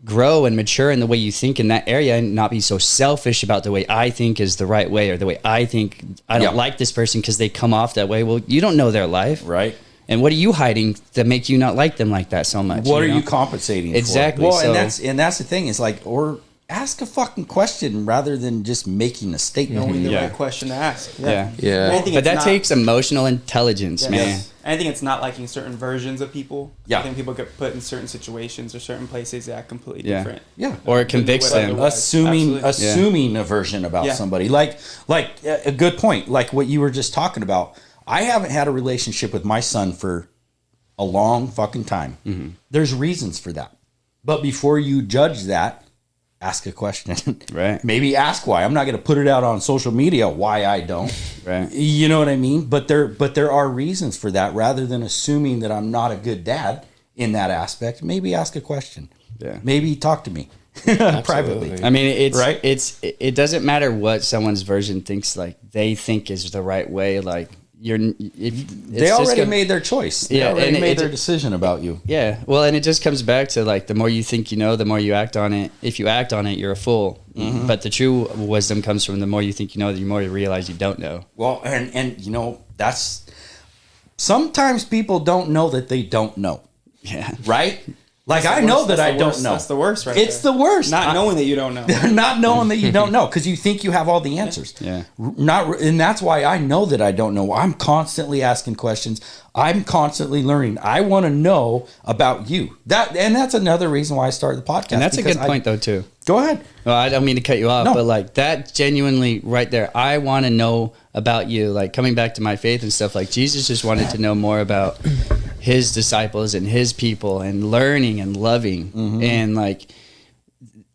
grow and mature in the way you think in that area and not be so selfish about the way I think is the right way, or the way I think I don't like this person because they come off that way. Well, you don't know their life. Right. And what are you hiding that make you not like them like that so much? What are you compensating for? Exactly. Well, and that's the thing is like, or ask a fucking question rather than just making a statement. Knowing the right question to ask. Yeah. But that takes emotional intelligence, man. Yes. I think it's not liking certain versions of people. I think people get put in certain situations or certain places that act completely different. Yeah. Or it convicts them. Assuming a version about somebody. Like a good point, like what you were just talking about. I haven't had a relationship with my son for a long fucking time. There's reasons for that. But before you judge that, ask a question. Right. Maybe ask why. I'm not going to put it out on social media why I don't. Right. You know what I mean? But there are reasons for that. Rather than assuming that I'm not a good dad in that aspect, maybe ask a question. Yeah. Maybe talk to me privately. I mean, it doesn't matter what someone's version thinks like they think is the right way. Like, they already made their choice. They already made their decision about you. Yeah. Well, and it just comes back to like, the more you think you know, the more you act on it. If you act on it, you're a fool. But the true wisdom comes from the more you think you know, the more you realize you don't know. Well, and that's sometimes people don't know that they don't know. Yeah. Right? Like, I know that I don't know. That's the worst, right? It's the worst. Not knowing that you don't know. Not knowing that you don't know, because you think you have all the answers. Yeah. And that's why I know that I don't know. I'm constantly asking questions. I'm constantly learning. I want to know about you. That's another reason why I started the podcast. And that's a good point, though, too. Go ahead. Well, I don't mean to cut you off, but like that genuinely right there, I want to know about you. Like, coming back to my faith and stuff, like Jesus just wanted to know more about his disciples and his people and learning and loving. And like,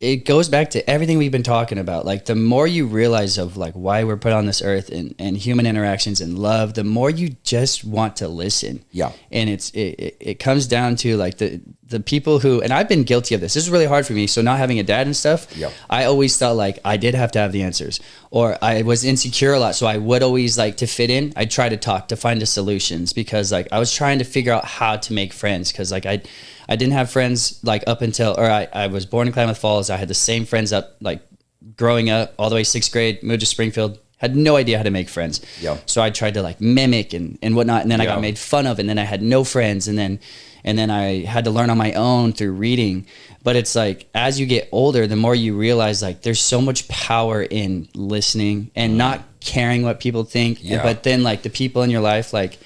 it goes back to everything we've been talking about. Like, the more you realize of like why we're put on this earth and human interactions and love, the more you just want to listen. Yeah. And it comes down to like the people who, and I've been guilty of this. This is really hard for me. So not having a dad and stuff, I always felt like I did have to have the answers, or I was insecure a lot. So I would always like to fit in. I'd try to talk to find the solutions, because like I was trying to figure out how to make friends. Cause like I didn't have friends like up until, or I was born in Klamath Falls. I had the same friends up like growing up all the way 6th grade, moved to Springfield, had no idea how to make friends. Yeah. So I tried to like mimic and whatnot. And then I got made fun of, and then I had no friends. And then I had to learn on my own through reading. But it's like, as you get older, the more you realize like there's so much power in listening and not caring what people think. Yeah. But then like the people in your life, like,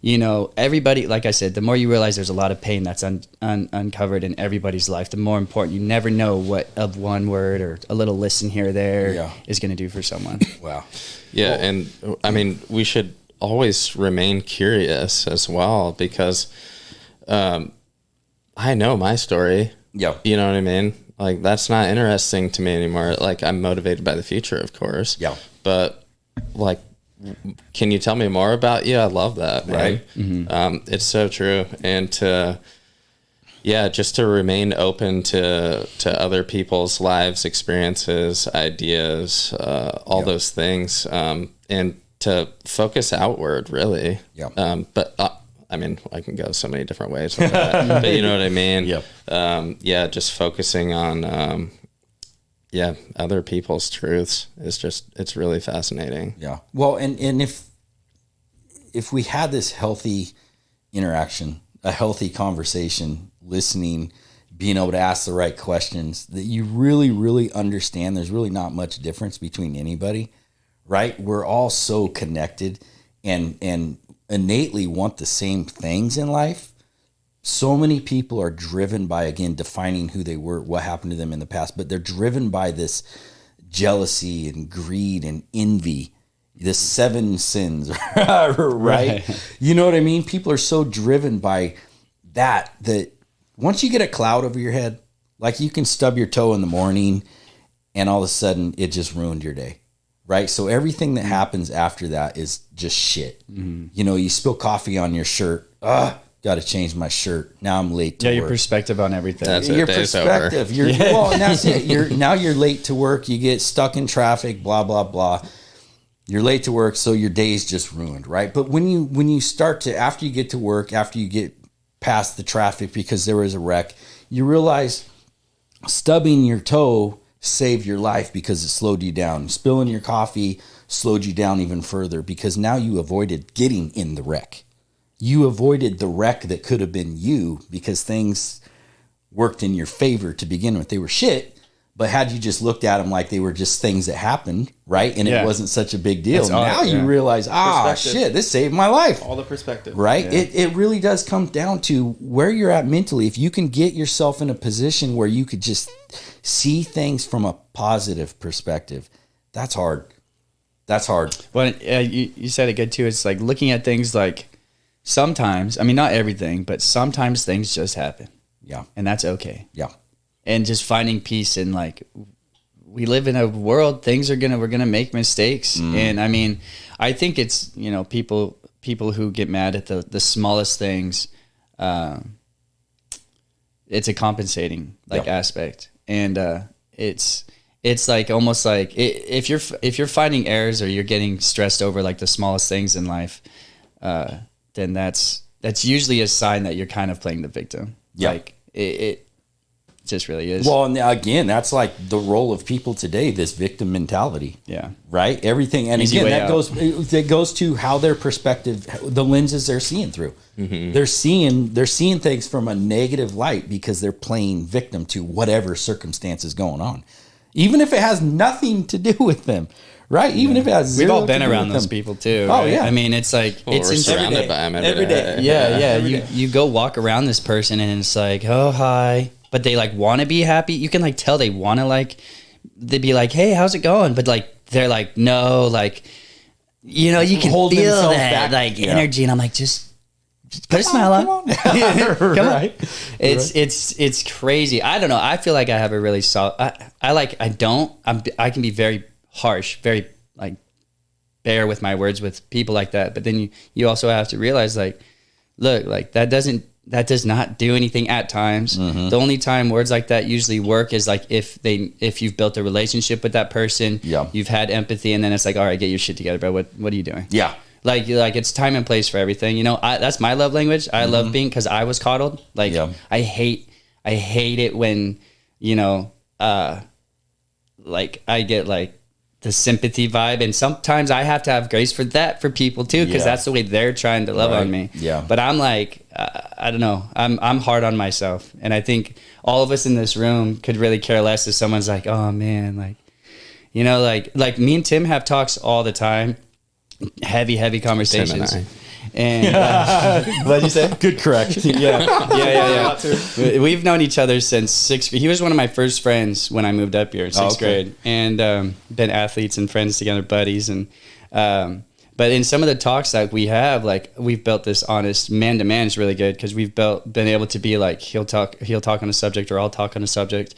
you know, everybody, like I said, the more you realize there's a lot of pain that's uncovered in everybody's life, the more important. You never know what of one word or a little listen here or there is going to do for someone. Wow. Yeah. And I mean, we should always remain curious as well, because I know my story. Yeah. You know what I mean? Like, that's not interesting to me anymore. Like, I'm motivated by the future, of course. Yeah. But, like, can you tell me more about you? I love that, man. Right. Mm-hmm. It's so true. And just to remain open to other people's lives, experiences, ideas, all those things, and to focus outward, really. Yeah. But I mean, I can go so many different ways with that, but you know what I mean? Yep. Just focusing on, other people's truths is it's really fascinating. Yeah. Well, and if we had this healthy interaction, a healthy conversation, listening, being able to ask the right questions, that you really, really understand there's really not much difference between anybody, right? We're all so connected and innately want the same things in life. So many people are driven by, again, defining who they were, what happened to them in the past, but they're driven by this jealousy and greed and envy, the 7 sins, right? You know what I mean? People are so driven by that once you get a cloud over your head, like you can stub your toe in the morning and all of a sudden it just ruined your day. Right. So everything that happens after that is just shit. Mm-hmm. You know, you spill coffee on your shirt. Got to change my shirt. Now I'm late to work. Your perspective on everything. That's your it. Perspective. Well, and that's it. You're late to work. You get stuck in traffic, blah, blah, blah. You're late to work. So your day's just ruined. Right. But when you start to, after you get to work, after you get past the traffic because there was a wreck, you realize stubbing your toe saved your life because it slowed you down. Spilling your coffee slowed you down even further because now you avoided getting in the wreck. You avoided the wreck that could have been you because things worked in your favor to begin with. They were shit, but had you just looked at them like they were just things that happened, right? And it wasn't such a big deal. Now you realize, shit, this saved my life. All the perspective. Right? Yeah. It really does come down to where you're at mentally. If you can get yourself in a position where you could just see things from a positive perspective, that's hard. That's hard. Well, you said it good too. It's like looking at things like sometimes, I mean, not everything, but sometimes things just happen. Yeah. And that's okay. Yeah. And just finding peace in, like, we live in a world, we're gonna make mistakes. And I mean, I think it's, you know, people who get mad at the smallest things, it's a compensating aspect. And it's like almost like if you're finding errors or you're getting stressed over like the smallest things in life, then that's usually a sign that you're kind of playing the victim. Yeah. Like it just really is. Well, and again, that's like the role of people today, this victim mentality. Yeah. Right? Everything. And Easy again, way that goes to how their perspective, the lenses they're seeing through. Mm-hmm. They're seeing things from a negative light because they're playing victim to whatever circumstance is going on. Even if it has nothing to do with them. Right? Even if it has zero. We've all been around those people too. Oh, right? yeah. I mean, it's like, we're surrounded by them every day. Yeah. You go walk around this person and it's like, oh, hi. But they like want to be happy. You can like tell they want to they'd be like, hey, how's it going? But like, they're like, no, like, you know, you can feel that energy. And I'm like, just put a smile on. Come on. It's crazy. I don't know. I feel like I have a really solid, I can be very harsh, very like bare with my words with people like that. But then you also have to realize like, look, like that does not do anything at times. Mm-hmm. The only time words like that usually work is like if you've built a relationship with that person, you've had empathy, and then it's like, all right, get your shit together, bro. What are you doing? Yeah. Like it's time and place for everything. You know, that's my love language. I love being, because I was coddled. Like I hate it when, you know, like I get like the sympathy vibe, and sometimes I have to have grace for that for people too, because that's the way they're trying to love on me. Yeah. But I'm like, I don't know. I'm hard on myself, and I think all of us in this room could really care less if someone's like, oh man, like, you know, like me and Tim have talks all the time, heavy conversations, And what did you say? Good correction. Yeah. We've known each other since sixth grade. He was one of my first friends when I moved up here in sixth grade, and been athletes and friends together, buddies. And but in some of the talks that we have, like we've built this honest man to man is really good because we've been able to be like he'll talk on a subject or I'll talk on a subject.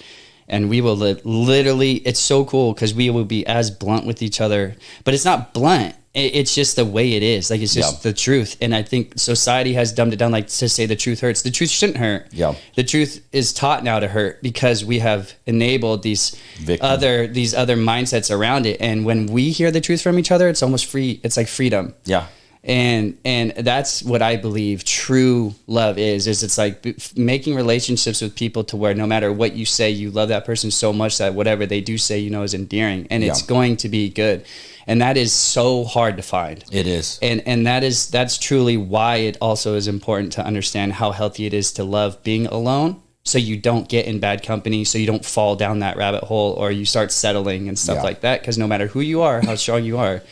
And we will literally, it's so cool because we will be as blunt with each other, but it's not blunt. It's just the way it is. Like, it's just the truth. And I think society has dumbed it down, like to say the truth hurts. The truth shouldn't hurt. Yeah. The truth is taught now to hurt because we have enabled these other mindsets around it. And when we hear the truth from each other, it's almost free. It's like freedom. Yeah. And that's what I believe true love is it's like making relationships with people to where no matter what you say, you love that person so much that whatever they do say, is endearing and it's going to be good. And that is so hard to find. It is. And that's truly why it also is important to understand how healthy it is to love being alone. So you don't get in bad company, so you don't fall down that rabbit hole or you start settling and stuff like that. Because no matter who you are, how strong you are,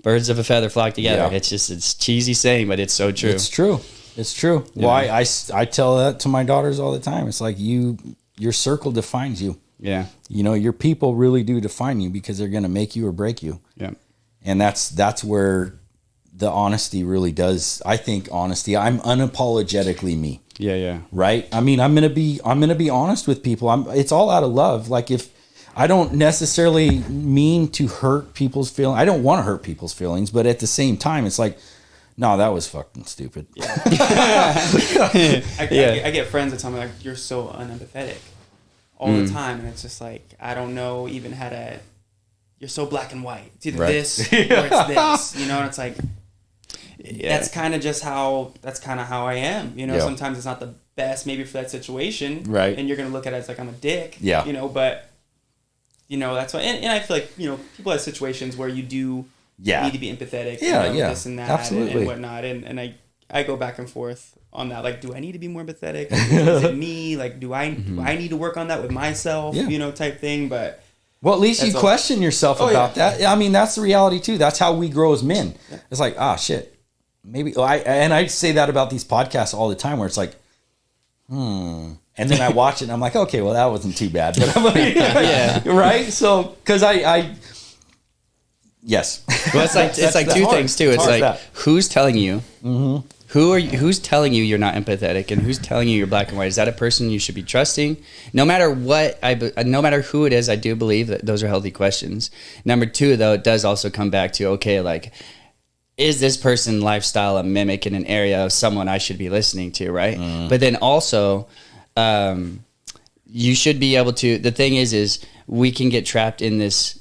birds of a feather flock together. Yeah. It's cheesy saying, but it's so true. It's true. It's true. Yeah. Well, I tell that to my daughters all the time. It's like your circle defines you. Yeah. Your people really do define you because they're going to make you or break you. Yeah. And that's where the honesty really does. I think honesty. I'm unapologetically me. Yeah. Yeah. Right. I mean, I'm going to be honest with people. It's all out of love. Like if I don't necessarily mean to hurt people's feelings. I don't want to hurt people's feelings, but at the same time, it's like, no, that was fucking stupid. Yeah. I get friends that tell me like, you're so unempathetic all the time. And it's just like, I don't know even how to, you're so black and white. It's either this or it's this, and it's like, that's kind of how I am. Sometimes it's not the best maybe for that situation. Right. And you're going to look at it as like, I'm a dick, but that's why, and I feel like, people have situations where you do need to be empathetic, this and that and whatnot. And I go back and forth on that. Like, do I need to be more empathetic? Is it me? Like, do I need to work on that with myself, type thing? But well, at least you question yourself about that. I mean, that's the reality too. That's how we grow as men. Yeah. It's like, shit, maybe I say that about these podcasts all the time where it's like, and then I watch it and I'm like, okay, well, that wasn't too bad. But I'm like, right? So, because yes. Well, it's like two things too. It's like, who's telling you? Mm-hmm. Who's telling you you're not empathetic, and who's telling you you're black and white? Is that a person you should be trusting? No matter no matter who it is, I do believe that those are healthy questions. Number two, though, it does also come back to, okay, like, is this person lifestyle a mimic in an area of someone I should be listening to, right? But then also, you should be able to, the thing is we can get trapped in this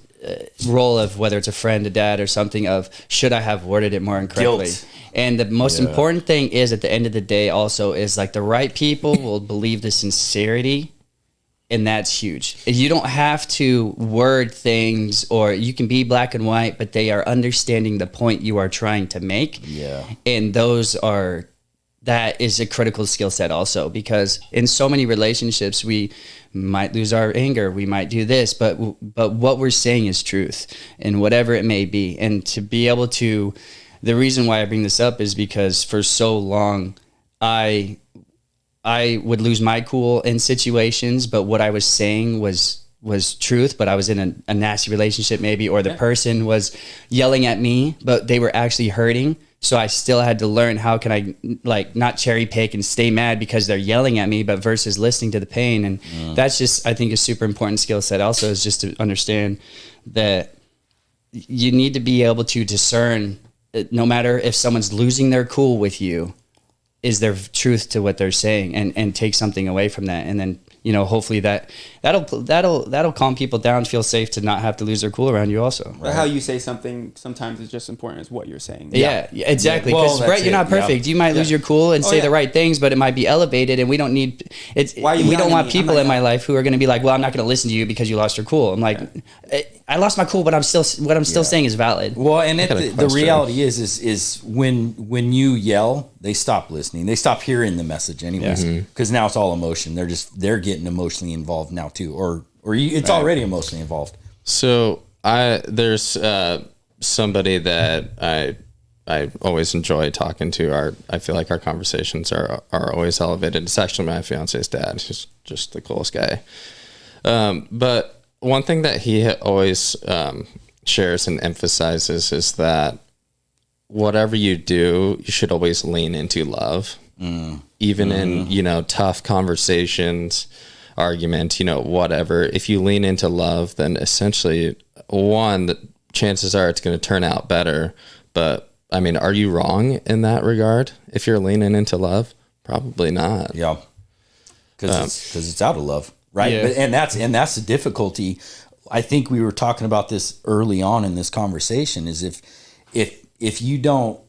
role of whether it's a friend, a dad, or something of, should I have worded it more incorrectly? Guilt. And the most important thing is, at the end of the day also, is like the right people will believe the sincerity. And that's huge. You don't have to word things, or you can be black and white, but they are understanding the point you are trying to make. Yeah. And that is a critical skill set also, because in so many relationships, we might lose our anger. We might do this, but what we're saying is truth, and whatever it may be. And to be able to, the reason why I bring this up is because for so long, I would lose my cool in situations, but what I was saying was truth, but I was in a nasty relationship maybe, or the person was yelling at me, but they were actually hurting. So I still had to learn, how can I like not cherry pick and stay mad because they're yelling at me, but versus listening to the pain. And that's just, I think, a super important skill set also, is just to understand that you need to be able to discern, no matter if someone's losing their cool with you, is there truth to what they're saying, and take something away from that. And then, hopefully that'll calm people down, feel safe to not have to lose their cool around you also. Right? How you say something sometimes is just important as what you're saying. Yeah, exactly. Because Brett, you're not perfect. You might lose your cool and say the right things, but it might be elevated, and we don't need it. We don't want people in my life who are going to be like, well, I'm not going to listen to you because you lost your cool. I'm like, I lost my cool, but what I'm still saying is valid. Well, and the reality is when you yell, they stop listening. They stop hearing the message anyways, because now it's all emotion. They're getting emotionally involved now too, or it's already emotionally involved. So there's somebody that I always enjoy talking to. I feel like our conversations are always elevated. It's actually my fiance's dad. He's just the coolest guy. But one thing that he always shares and emphasizes is that whatever you do, you should always lean into love, even in, tough conversations, arguments, whatever. If you lean into love, then essentially the chances are it's going to turn out better. But I mean, are you wrong in that regard? If you're leaning into love, probably not. Yeah. Cause it's out of love. Right. Yeah. But, and that's the difficulty. I think we were talking about this early on in this conversation is if you don't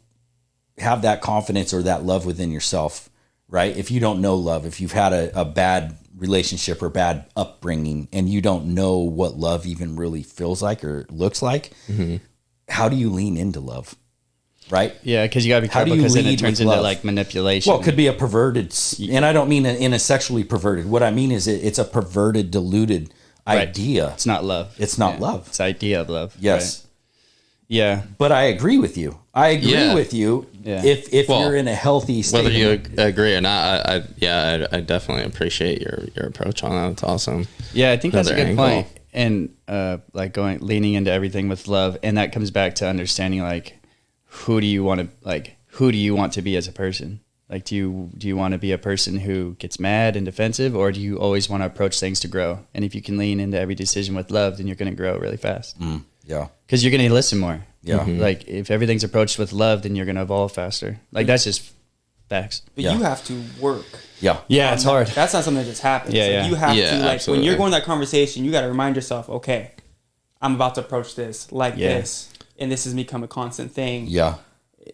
have that confidence or that love within yourself, right? If you don't know love, if you've had a bad relationship or bad upbringing and you don't know what love even really feels like or looks like, how do you lean into love? Right? Yeah, because you got to be careful because then it turns into like manipulation. Well, it could be a perverted, and I don't mean in a sexually perverted. What I mean is it's a perverted, diluted idea. It's not love. It's not love. It's idea of love. Yes. Right. Yeah. But I agree with you. I agree with you. Yeah. If you're in a healthy state. Whether you agree or not, I definitely appreciate your approach on that. It's awesome. Yeah, I think that's a good angle. point. And leaning into everything with love, and that comes back to understanding who do you want to be as a person? Like, do you want to be a person who gets mad and defensive, or do you always want to approach things to grow? And if you can lean into every decision with love, then you're going to grow really fast. Yeah. Because you're going to listen more. Yeah. Like, if everything's approached with love, then you're going to evolve faster. Like, that's just facts. But you have to work. Yeah. Yeah, it's hard. That's not something that just happens. Yeah, Like, yeah. you have to, absolutely. when you're going that conversation, you got to remind yourself, okay, I'm about to approach this this, and this has become a constant thing. Yeah.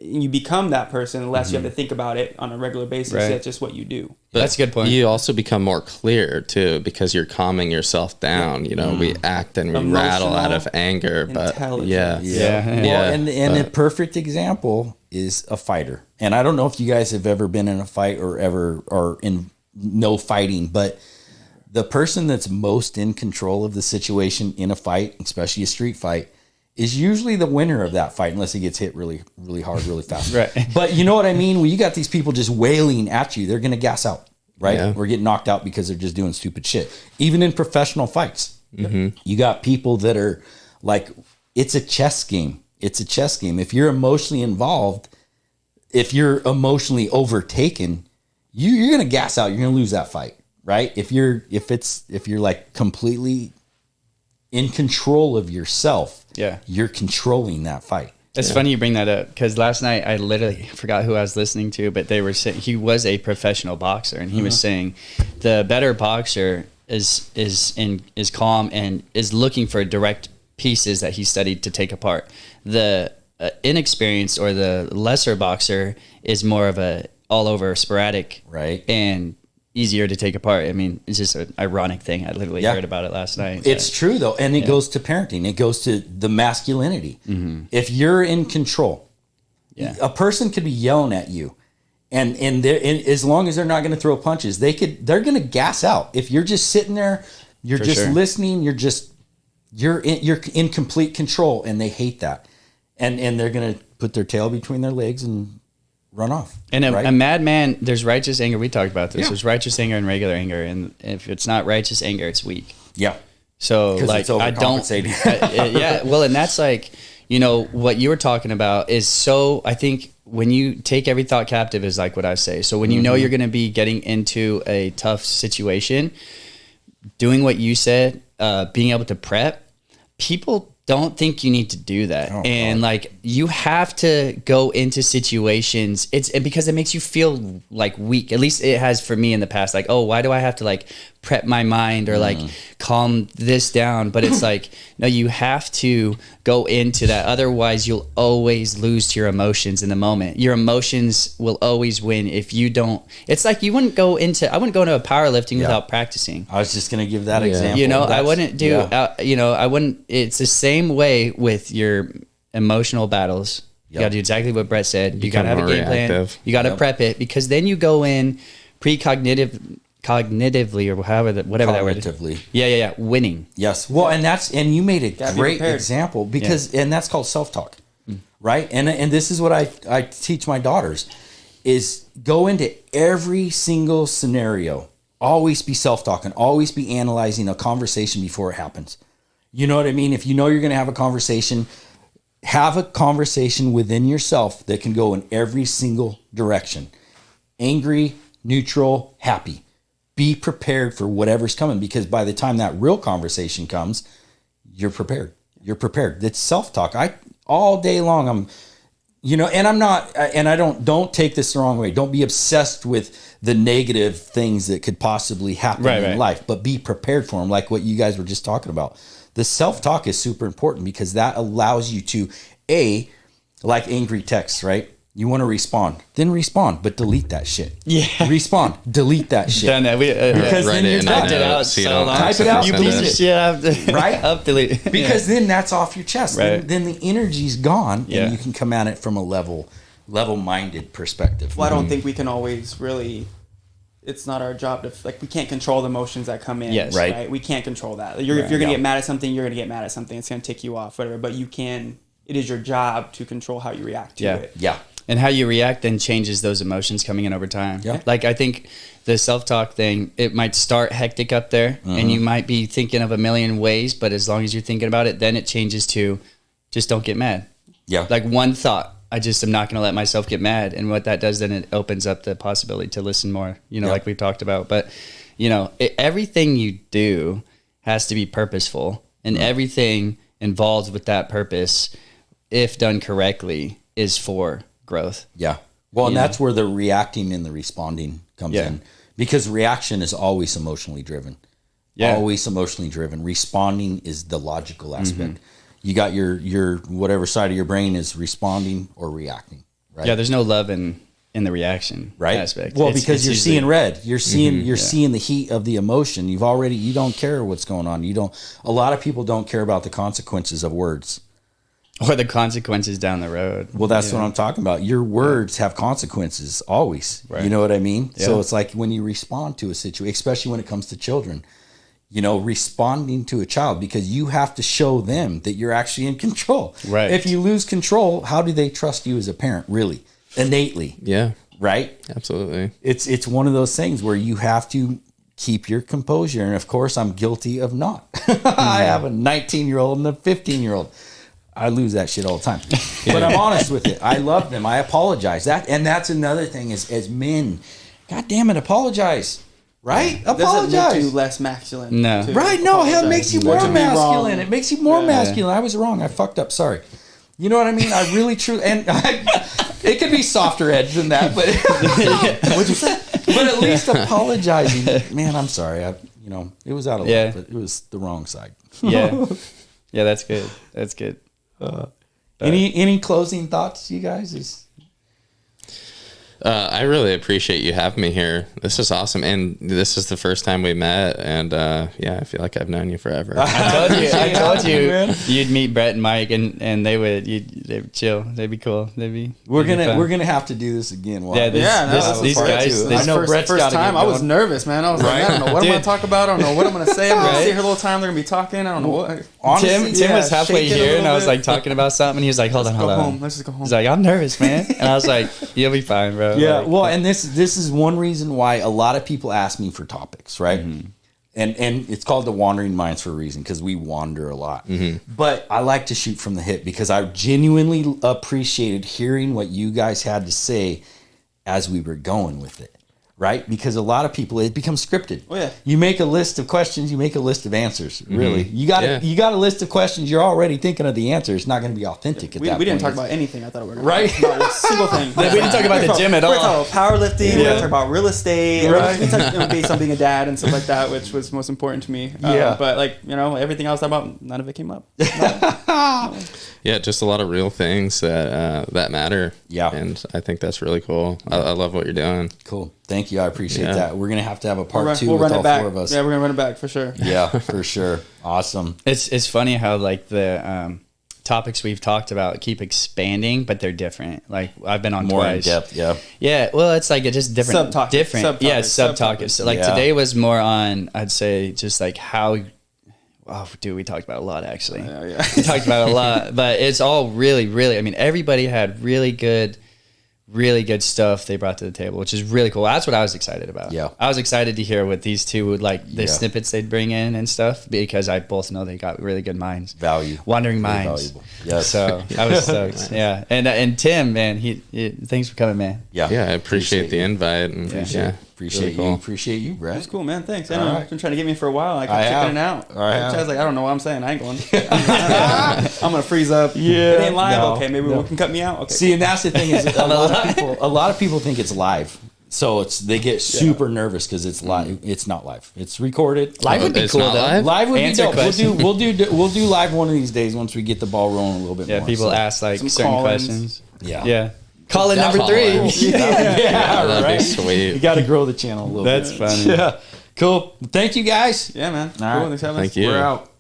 You become that person unless you have to think about it on a regular basis. Right. That's just what you do. But that's a good point. You also become more clear too because you're calming yourself down. We act and we rattle out of anger, but Intelligence. Yeah. Well, and a perfect example is a fighter. And I don't know if you guys have ever been in a fight or ever are in no fighting, but the person that's most in control of the situation in a fight, especially a street fight, is usually the winner of that fight, unless he gets hit really, really hard, really fast. Right. But you know what I mean? When you got these people just wailing at you, they're going to gas out, right? Yeah. Or get knocked out because they're just doing stupid shit. Even in professional fights, you got people that are like, it's a chess game. It's a chess game. If you're emotionally involved, if you're emotionally overtaken, you're going to gas out. You're going to lose that fight, right? If you're like completely in control of yourself, you're controlling that fight. It's funny you bring that up because last night I literally forgot who I was listening to, but they were saying he was a professional boxer, and he was saying the better boxer is calm and is looking for direct pieces that he studied to take apart. The inexperienced or the lesser boxer is more of a all over sporadic, right, and easier to take apart. I mean, it's just an ironic thing. I literally heard about it last night. It's true though, and it goes to parenting. It goes to the masculinity. If you're in control, a person could be yelling at you, and as long as they're not going to throw punches, they're going to gas out. If you're just sitting there, you're listening. You're in complete control, and they hate that, and they're going to put their tail between their legs and run off. And a madman, there's righteous anger. We talked about this. Yeah. There's righteous anger and regular anger. And if it's not righteous anger, it's weak. Yeah. So like, I don't, well, and that's like, what you were talking about is so, I think when you take every thought captive is like what I say. So when you know you're going to be getting into a tough situation, doing what you said, being able to prep, people don't think you need to do that. Like you have to go into situations because it makes you feel like weak. At least it has for me in the past. Like, oh, why do I have to like prep my mind or like calm this down? But it's like, no, you have to go into that. Otherwise you'll always lose to your emotions in the moment. Your emotions will always win if you don't. It's like I wouldn't go into a powerlifting without practicing. I was just going to give that example. I wouldn't do, I wouldn't, it's the same way with your emotional battles. You got to do exactly what Brett said. You got to have a game plan. You got to prep it, because then you go in cognitively or whatever that word is. Yeah. Winning. Yes. Well, and you made a great example because, and that's called self-talk, right? And this is what I teach my daughters is go into every single scenario. Always be self-talking, always be analyzing a conversation before it happens. You know what I mean? If you know you're going to have a conversation within yourself that can go in every single direction. Angry, neutral, happy. Be prepared for whatever's coming, because by the time that real conversation comes, you're prepared. You're prepared. It's self-talk. All day long, and I'm not, and I don't take this the wrong way. Don't be obsessed with the negative things that could possibly happen in life, but be prepared for them. Like what you guys were just talking about. The self-talk is super important because that allows you to, like angry texts, right? You want to respond, then respond, but delete that shit. Yeah. Respond, delete that shit. Done that. Because then you're typed it out so long. Type it out. You piece of shit. Right? Up, delete. Because then that's off your chest. Right. Then the energy's gone, and you can come at it from a level-minded perspective. Well, I don't think we can always really. It's not our job to we can't control the emotions that come in. Yes. Right. We can't control that. If you're gonna get mad at something, you're gonna get mad at something. It's gonna tick you off, whatever. But you can. It is your job to control how you react to it. Yeah. And how you react then changes those emotions coming in over time. Yeah. Like I think the self-talk thing, it might start hectic up there and you might be thinking of a million ways, but as long as you're thinking about it, then it changes to just don't get mad. Yeah. Like one thought, I just am not going to let myself get mad. And what that does, then it opens up the possibility to listen more, like we've talked about. But, everything you do has to be purposeful, and everything involved with that purpose, if done correctly, is for growth. Yeah. Well, and that's where the reacting and the responding comes in, because reaction is always emotionally driven. Yeah. Always emotionally driven. Responding is the logical aspect. You got your whatever side of your brain is responding or reacting. Right. Yeah. There's no love in the reaction aspect. Well, because you're seeing red. You're seeing seeing the heat of the emotion. You don't care what's going on. A lot of people don't care about the consequences of words. Or the consequences down the road. Well, that's what I'm talking about. Your words have consequences always. Right. You know what I mean? Yeah. So it's like when you respond to a situation, especially when it comes to children, responding to a child, because you have to show them that you're actually in control. Right. If you lose control, how do they trust you as a parent? Really? Innately. Yeah. Right? Absolutely. It's one of those things where you have to keep your composure. And of course, I'm guilty of not. I have a 19-year-old and a 15-year-old. I lose that shit all the time. But I'm honest with it. I love them. I apologize. That's another thing is as men, God damn it, apologize. Right? Apologize. Doesn't make you less masculine. No. Right? No, hell, it makes you more masculine. It makes you more masculine. I was wrong. I fucked up. Sorry. You know what I mean? I really it could be softer edge than that, but what'd you say? But at least apologizing. Man, I'm sorry. It was out of love, but it was the wrong side. Yeah. Yeah, that's good. That's good. Any closing thoughts, you guys? I really appreciate you having me here. This is awesome, and this is the first time we met. And I feel like I've known you forever. I told you, you'd meet Brett and Mike, and they would chill. They'd be cool. We're gonna have to do this again. These guys. I know Brett's first time. I was nervous, man. I was like, I don't know what I'm gonna talk about. I don't know what I'm gonna say. I'm gonna sit here the whole time. They're gonna be talking. I don't know what. Honestly, Tim was halfway here, and I was like talking about something, and he was like, "Hold on, let's just go home." He's like, "I'm nervous, man," and I was like, "You'll be fine, bro." Yeah, well, and this is one reason why a lot of people ask me for topics, right? Mm-hmm. And it's called the Wandering Minds for a reason, because we wander a lot. Mm-hmm. But I like to shoot from the hip because I genuinely appreciated hearing what you guys had to say as we were going with it. Right? Because a lot of people, it becomes scripted. Oh, yeah. You make a list of questions, you make a list of answers. Really. You got a list of questions, you're already thinking of the answer. It's not going to be authentic at that point. We didn't talk about anything. I thought we were going to talk about a single thing. We didn't talk about the gym at all. We're talking about powerlifting. We're talking about real estate. Right. We talked based on being a dad and stuff like that, which was most important to me. But everything else about, none of it came up. No. Yeah, just a lot of real things that matter. Yeah. And I think that's really cool. I love what you're doing. Cool. Thank you. I appreciate that. We're going to have a part 2 with all 4 of us. Yeah, we're going to run it back for sure. Yeah, for sure. Awesome. It's funny how the topics we've talked about keep expanding, but they're different. Like I've been on more twice. In depth, yeah. Yeah, well, it's like just different. Subtopics. Yeah, subtopics. Like today was more on, I'd say, just like how Oh, dude, we talked about it a lot, actually. We talked about it a lot, but it's all really, really, I mean, everybody had really good stuff they brought to the table, which is really cool. That's what I was excited about. Yeah. I was excited to hear what these two would like, the snippets they'd bring in and stuff, because I both know they got really good minds. Wandering minds. Valuable. Yes. So I was stoked. Yeah. And Tim, man, he thanks for coming, man. Yeah, I appreciate the invite. And Appreciate really you. cool. Appreciate you, Brad. That's cool, man. Thanks. I know you've been trying to get me for a while. I kept checking it out. I was like, I don't know what I'm saying. I ain't going. I'm gonna freeze up. Yeah. It ain't live. No, Okay, maybe we can cut me out. Okay. See, and that's the thing is a lot of people think it's live. So they get super nervous because it's live. It's not live. It's recorded. Live would be cool though. Live would Answer be dope. We'll do live one of these days once we get the ball rolling a little bit more. Yeah, people ask like certain questions. Yeah. Call in number 3. That'd be sweet. You got to grow the channel a little bit. That's funny. Yeah. Cool. Thank you guys. Yeah, man. All right. Cool. Thanks for having us. Thank you. We're out.